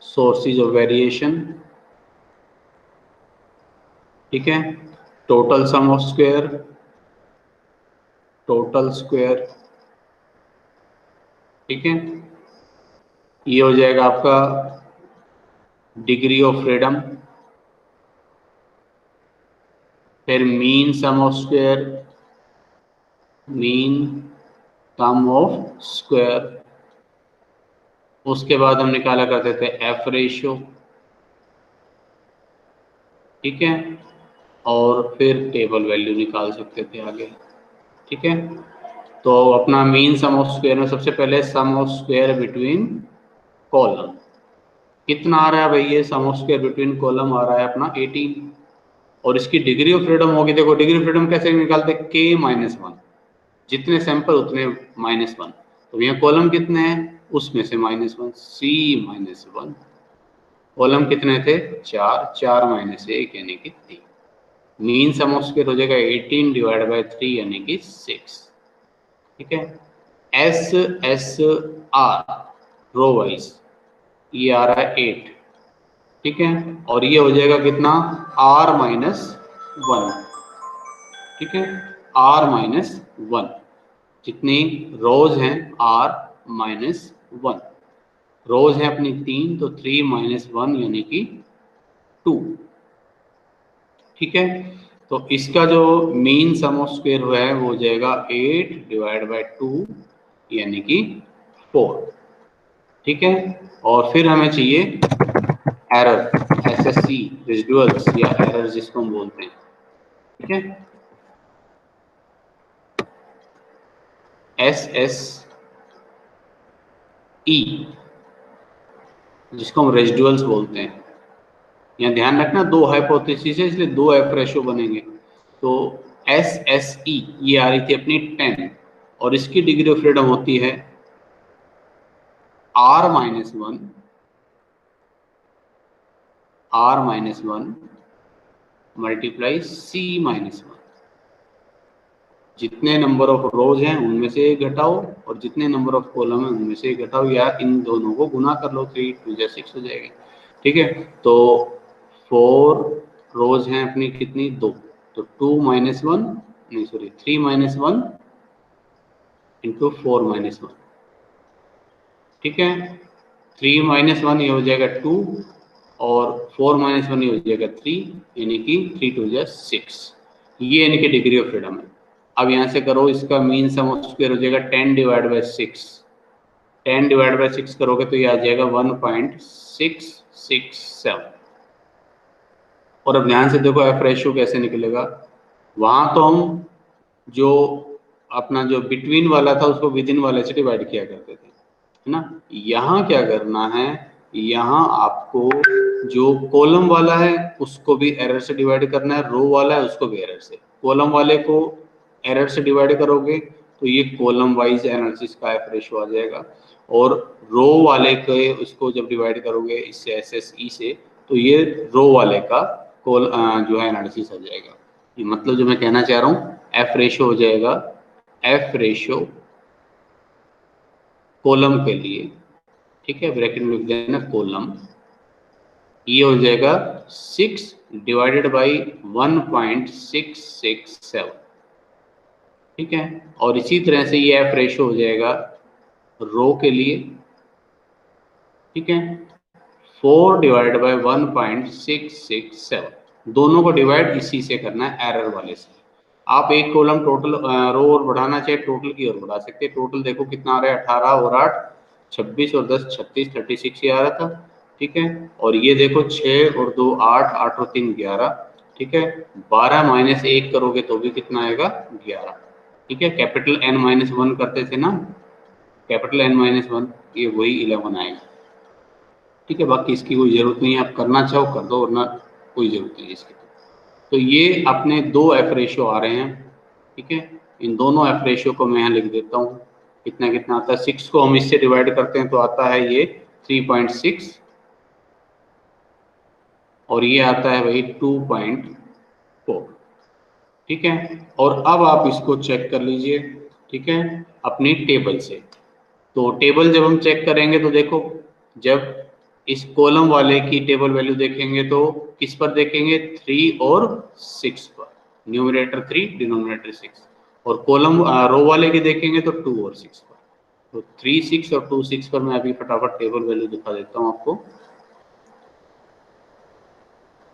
सोर्सेज ऑफ वेरिएशन। ठीक है, total sum of square, total square. ठीक है, ये हो जाएगा आपका डिग्री ऑफ फ्रीडम, फिर mean sum of square, mean sum of square. उसके बाद हम निकाला करते थे एफ रेशियो। ठीक है, और फिर टेबल वैल्यू निकाल सकते थे आगे। ठीक है, तो अपना मीन सम ऑफ स्क्वायर में सबसे पहले सम ऑफ स्क्वायर बिटवीन कॉलम कितना आ रहा है भाई, ये सम ऑफ स्क्वायर बिटवीन कॉलम आ रहा है अपना 18। और इसकी डिग्री ऑफ फ्रीडम होगी, देखो डिग्री ऑफ फ्रीडम कैसे निकालते हैं, k माइनस वन, जितने सैंपल उतने माइनस वन। तो यहाँ कॉलम कितने हैं, उसमें से minus one, c minus one. Column कितने थे, चार, चार माइनस एक यानी कि 3। मीन सम ऑफ स्क्वायर हो जाएगा 18 डिवाइड बाय 3 यानी कि 6। ठीक है, S S R row wise ये आ रहा है 8। ठीक है, और ये हो जाएगा कितना, r माइनस वन। ठीक है, r माइनस वन, जितनी रोज हैं r माइनस वन। रोज है अपनी 3, तो 3 माइनस वन यानी कि 2। ठीक है, तो इसका जो मीन सम ऑफ स्क्वायर हुआ है वो हो जाएगा 8 डिवाइड बाय 2 यानी कि 4। ठीक है, और फिर हमें चाहिए एरर, एसएससी रेसिडुअल्स या एरर जिसको हम बोलते हैं। ठीक है, एस एस ई जिसको हम रेसिडुअल्स बोलते हैं। यहाँ ध्यान रखना दो हाइपोथेसिस है इसलिए दो एफ रेशो बनेंगे। तो एस एस ई ये आ रही थी अपनी 10 और इसकी डिग्री ऑफ फ्रीडम होती है r minus one, r minus one multiply c minus one. जितने नंबर ऑफ रोज हैं उनमें से एक घटाओ और जितने नंबर ऑफ कॉलम हैं उनमें से एक घटाओ, या इन दोनों को गुना कर लो, 3 2 जा 6 हो जाएगा। ठीक है, तो 4 रोज हैं अपनी कितनी, 2, तो 2 माइनस वन, नहीं sorry 3 minus one into 4 minus one. ठीक है, 3 माइनस वन ये हो जाएगा 2 और 4 माइनस वन ये हो जाएगा 3 यानी कि 3 2 जा 6। ये यानी कि डिग्री ऑफ फ्रीडम है। अब यहाँ से करो, इसका मीन सम ऑफ स्क्वायर हो जाएगा 10 डिवाइड बाय 6। 10 डिवाइड बाय 6 करोगे तो ये आ जाएगा 1.667। और अब ध्यान से देखो एफ रेशियो कैसे निकलेगा। वहां तो हम जो अपना जो बिटवीन वाला था उसको विद इन वाले से डिवाइड किया करते थे, है ना। यहाँ क्या करना है, यहाँ आपको जो कॉलम वाला है उसको भी एरर से डिवाइड करना है, रो वाला है उसको भी एरर से। कॉलम वाले को एरर से डिवाइड करोगे तो ये कॉलम वाइज एनालिसिस का एफ रेशियो आ जाएगा, और रो वाले के उसको जब डिवाइड करोगे इससे एसएसई से तो ये रो वाले का जो है एनालिसिस आ जाएगा। ये मतलब जो मैं कहना चाह रहा हूँ, एफ रेशियो हो जाएगा, एफ रेशियो कॉलम के लिए, ठीक है, ब्रैकेट में लिख देना कॉलम, ये हो जाएगा 6 डिवाइडेड बाई 1.667। ठीक है, और इसी तरह से ये एफ रेशियो हो जाएगा रो के लिए। ठीक है, 4 डिवाइड बाई 1.667, दोनों को डिवाइड इसी से करना है, एरर वाले से। आप एक कॉलम टोटल रो और बढ़ाना चाहे टोटल की ओर बढ़ा सकते हैं। टोटल देखो कितना आ रहा है, 18 और 8 26 और 10 36, 36 ये आ रहा था। ठीक है, और ये देखो 6 और 2 8, 8 और 3 11। ठीक है, 12 माइनस 1 करोगे तो भी कितना आएगा, 11। ठीक है, कैपिटल एन माइनस वन करते थे ना, कैपिटल एन माइनस वन, ये वही 11 आएगा। ठीक है, बाकी इसकी कोई जरूरत नहीं है, आप करना चाहो कर दो वरना कोई जरूरत नहीं इसकी। तो ये अपने दो एफ रेशियो आ रहे हैं, ठीक है। इन दोनों एफ रेशियो को मैं यहाँ लिख देता हूँ। कितना कितना आता है, 6 को हम इससे डिवाइड करते हैं तो आता है ये 3.6 और ये आता है भाई 2.4, ठीक है। और अब आप इसको चेक कर लीजिए, ठीक है, अपनी टेबल से। तो टेबल जब हम चेक करेंगे तो देखो, जब इस कॉलम वाले की टेबल वैल्यू देखेंगे तो किस पर देखेंगे, 3 और 6 पर, न्यूमरेटर 3 डिनोमिनेटर 6, और कॉलम रो वाले की देखेंगे तो 2 और 6 पर। तो 3 6 और 2 6 पर मैं अभी फटाफट टेबल वैल्यू दिखा देता हूँ आपको।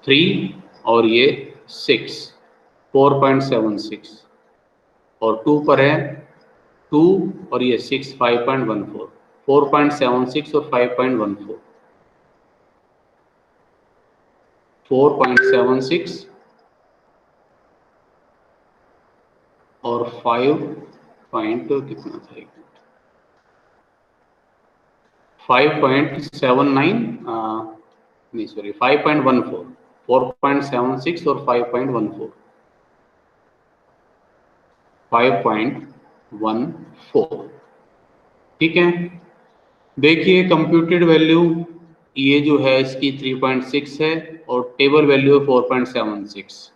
3 और ये 6 4.76 और 2 पर है 2 और ये 6 5.14, 4.76 और 5.14, 4.76 और 5 पॉइंट कितना था, 5.79 नहीं सॉरी 5.14, 4.76 और 5.14, 5.14, ठीक है। देखिए कंप्यूटेड वैल्यू ये जो है इसकी 3.6 है और टेबल वैल्यू है 4.76,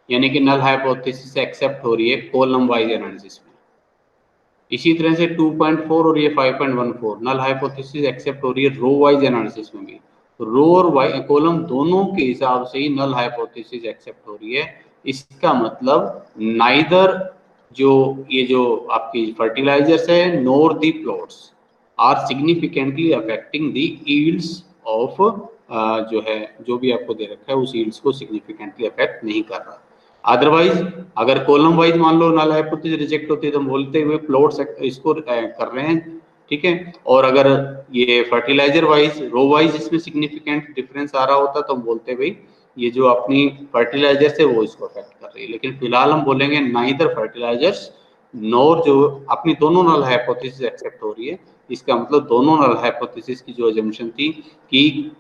यानी कि नल हाइपोथेसिस एक्सेप्ट हो रही है कॉलम वाइज एनालिसिस में। इसी तरह से 2.4 और ये 5.14 नल हाइपोथेसिस एक्सेप्ट हो रही है रो वाइज एनालिसिस में भी। तो रो और कॉलम दोनों के हिसाब से ही नल हाइपोथेसिस एक्सेप्ट हो रही है। इसका मतलब नाइदर जो ये जो आपकी फर्टिलाइजर्स है nor the plots are significantly affecting the yields of, जो है जो भी आपको दे रखा है उस यील्ड्स को सिग्निफिकेंटली अफेक्ट नहीं कर रहा। अदरवाइज अगर कॉलम वाइज मान लो नल हाइपोथेसिस रिजेक्ट होती है तो हम बोलते हुए प्लॉट्स इसको कर रहे हैं, ठीक है। और अगर ये फर्टिलाइजर वाइज रो वाइज इसमें सिग्निफिकेंट डिफरेंस आ रहा होता तो हम बोलते भाई ये जो अपनी फर्टिलाइजर से वो इसको अफेक्ट कर रही है। लेकिन फिलहाल हम बोलेंगे नाइदर फर्टिलाइजर्स नोर जो अपनी दोनों नल हाइपोथेसिस एक्सेप्ट हो रही है। इसका मतलब दोनों नल हाइपोथेसिस की जो अजम्पशन थी कि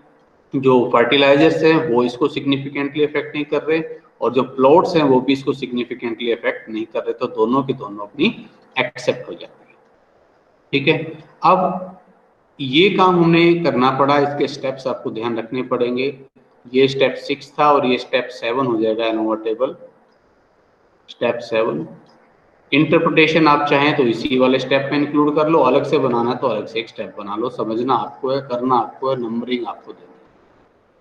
जो फर्टिलाइजर्स हैं वो इसको सिग्निफिकेंटली अफेक्ट नहीं कर रहे और जो प्लॉट्स हैं वो भी इसको सिग्निफिकेंटली अफेक्ट नहीं कर रहे, तो दोनों की दोनों अपनी एक्सेप्ट हो जाती है, ठीक है। अब ये काम हमें करना पड़ा, इसके स्टेप्स आपको ध्यान रखने पड़ेंगे। ये स्टेप 6 था और ये स्टेप 7 हो जाएगा एनोवा टेबल। स्टेप 7 इंटरप्रिटेशन आप चाहें तो इसी वाले स्टेप में इंक्लूड कर लो, अलग से बनाना तो अलग से एक स्टेप बना लो। समझना आपको है, करना आपको है, नंबरिंग आपको देना है,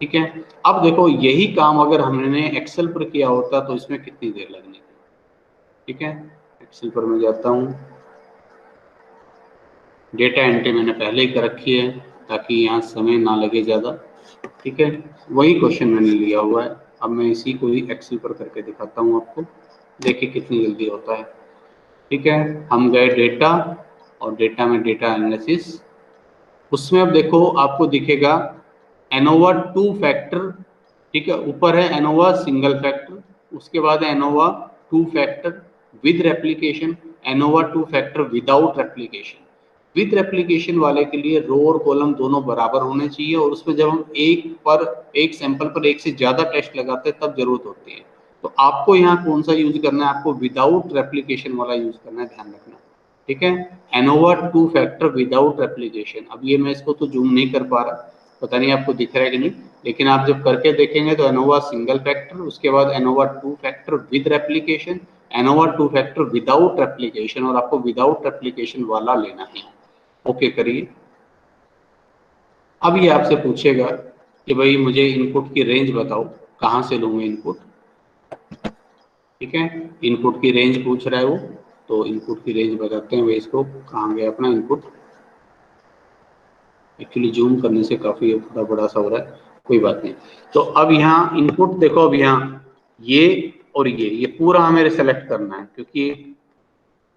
ठीक है। अब देखो यही काम अगर हमने एक्सेल पर किया होता तो इसमें कितनी देर लगनी थी, ठीक है। एक्सेल पर मैं जाता हूँ, डेटा एंट्री मैंने पहले ही कर रखी है ताकि यहाँ समय ना लगे ज़्यादा, ठीक है। वही क्वेश्चन मैंने लिया हुआ है, अब मैं इसी को ही एक्सेल पर करके दिखाता हूँ आपको, देखिए कितनी जल्दी होता है, ठीक है। हम गए डेटा और डेटा में डेटा एनालिसिस, उसमें अब देखो आपको दिखेगा एनोवा 2 फैक्टर, ठीक है। ऊपर है एनोवा सिंगल फैक्टर, उसके बाद है ANOVA 2 factor with replication, ANOVA 2 factor without replication. With replication वाले के लिए रो और कॉलम दोनों बराबर होने चाहिए और उसमें जब हम एक सैंपल पर एक से ज्यादा टेस्ट लगाते हैं तब जरूरत होती है। तो आपको यहाँ कौन सा यूज करना है, आपको विदाउट रेप्लिकेशन वाला यूज करना है, ध्यान रखना, ठीक है। ANOVA 2 factor without replication. अब ये मैं इसको तो जूम नहीं कर पा रहा, पता नहीं आपको दिख रहा है कि नहीं, लेकिन आप जब करके देखेंगे तो एनोवा सिंगल फैक्टर, उसके बाद ANOVA 2 factor with replication, ANOVA 2 factor without replication, और आपको विदाउट रेप्लिकेशन वाला लेना है। ओके करिए। अब ये आपसे पूछेगा कि भाई मुझे इनपुट की रेंज बताओ, कहाँ से लूँ मैं इनपुट, ठीक है। इनपुट की रेंज पूछ रहा है वो, तो इनपुट की रेंज बताते हैं भाई इसको, कहाँ गया अपना इनपुट। एक्चुअली जूम करने से काफी थोड़ा बड़ा सा हो रहा है, कोई बात नहीं। तो अब यहाँ इनपुट देखो, अब यहाँ ये और ये पूरा हमें सेलेक्ट करना है क्योंकि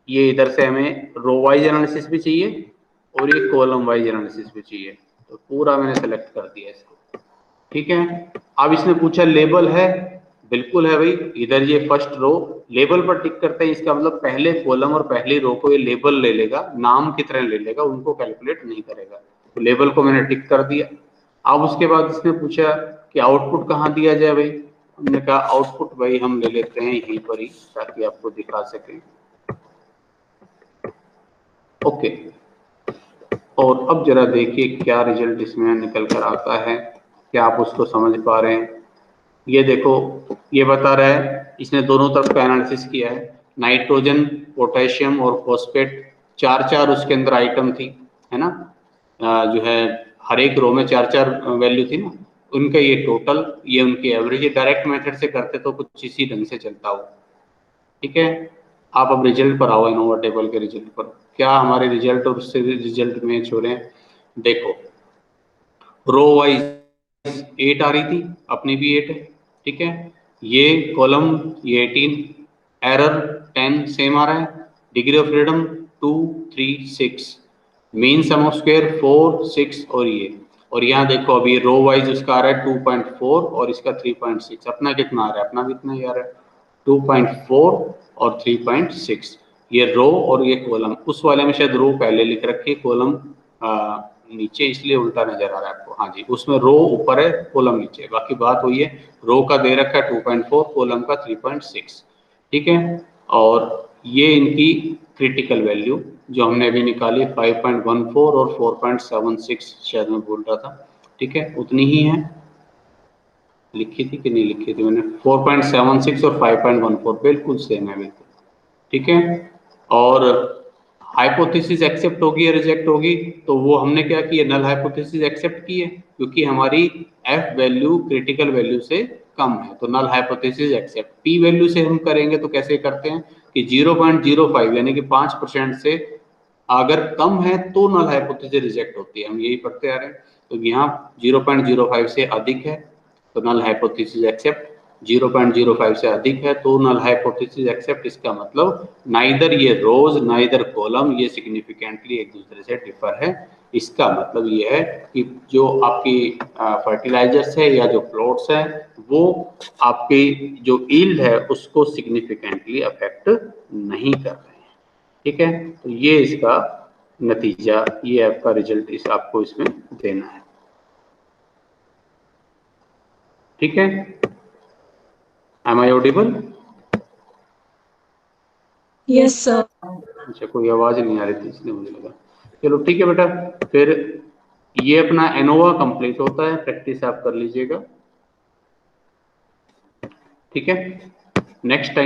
ये इधर से हमें रो वाइज एनालिसिस भी चाहिए और ये कॉलम वाइज एनालिसिस भी चाहिए, तो पूरा मैंने सेलेक्ट कर दिया इसको, ठीक है। अब इसने पूछा लेबल है, बिल्कुल है भाई। इधर ये फर्स्ट रो लेबल पर टिक करते हैं, इसका मतलब पहले कॉलम और पहली रो को ये लेबल ले लेगा, नाम की तरह ले लेगा, उनको कैलकुलेट नहीं करेगा। तो लेबल को मैंने टिक कर दिया। अब उसके बाद इसने पूछा कि आउटपुट कहाँ दिया जाए भाई, हमने कहा आउटपुट भाई हम ले लेते हैं यहीं पर ही ताकि आपको दिखा सकें। ओके, और अब जरा देखिए क्या रिजल्ट इसमें निकल कर आता है, क्या आप उसको समझ पा रहे हैं। ये देखो, ये बता रहा है इसने दोनों तरफ का एनालिसिस किया है, नाइट्रोजन, पोटेशियम और फॉस्फेट, चार उसके अंदर आइटम थी, है ना, जो है हर एक रो में चार वैल्यू थी ना, उनका ये टोटल, ये उनकी एवरेज। ये डायरेक्ट मेथड से करते तो कुछ इसी ढंग से चलता हो। ठीक है, आप अब रिजल्ट पर आओ, इनोवा टेबल के रिजल्ट पर, क्या हमारे रिजल्ट और उससे रिजल्ट मैच हो रहे हैं। देखो, रो वाइज 8 आ रही थी, अपनी भी 8 है, ठीक है। ये कॉलम ये 18, एरर 10 सेम आ रहा है, degree of freedom 2 3 6, mean sum of square 4 6, और यहाँ देखो अभी रो वाइज उसका आ रहा है 2.4 और इसका 3.6। अपना कितना आ रहा है, अपना भी इतना ही आ रहा है 2.4 और 3.6। ये रो और ये कॉलम, उस वाले में शायद रो पहले लिख रखी है, कॉलम नीचे, इसलिए उल्टा नजर आ रहा है आपको। हाँ जी, उसमें रो ऊपर है कॉलम नीचे, बाकी बात वही है। रो का दे रखा है 2.4, कॉलम का 3.6, ठीक है। और ये इनकी क्रिटिकल वैल्यू जो हमने अभी निकाली 5.14 और 4.76, शायद मैं बोल रहा था, ठीक है, उतनी ही है। लिखी थी कि नहीं लिखी थी मैंने, 4.76 और 5.14 बिल्कुल सेम है, बिल्कुल ठीक है। और हाइपोथेसिस एक्सेप्ट होगी या रिजेक्ट होगी, तो वो हमने क्या किया, नल हाइपोथेसिस एक्सेप्ट की है, क्योंकि हमारी एफ वैल्यू क्रिटिकल वैल्यू से कम है, तो null hypothesis accept. P value से हम करेंगे तो कैसे करते हैं कि 0.05 यानी कि 5% से अगर कम है तो नल हाइपोथेसिस रिजेक्ट होती है, हम यही पढ़ते आ रहे हैं। तो यहाँ 0.05 से अधिक है तो नल हाइपोथेसिस एक्सेप्ट, 0.05 से अधिक है तो नल हाइपोथेसिस एक्सेप्ट। इसका मतलब नाइदर ये रोज नाइदर कॉलम ये सिग्निफिकेंटली एक दूसरे से डिफर है। इसका मतलब ये है कि जो आपकी फर्टिलाइजर्स है या जो प्लॉट्स है वो आपकी जो ईल्ड है उसको सिग्निफिकेंटली अफेक्ट नहीं कर रहे हैं, ठीक है। तो ये इसका नतीजा, ये आपका रिजल्ट इस आपको इसमें देना है, ठीक है। Am I audible? Yes sir. अच्छा, कोई आवाज नहीं आ रही थी इसलिए मुझे लगा। चलो ठीक है बेटा, फिर ये अपना एनोवा कंप्लीट होता है, प्रैक्टिस आप कर लीजिएगा, ठीक है। Next time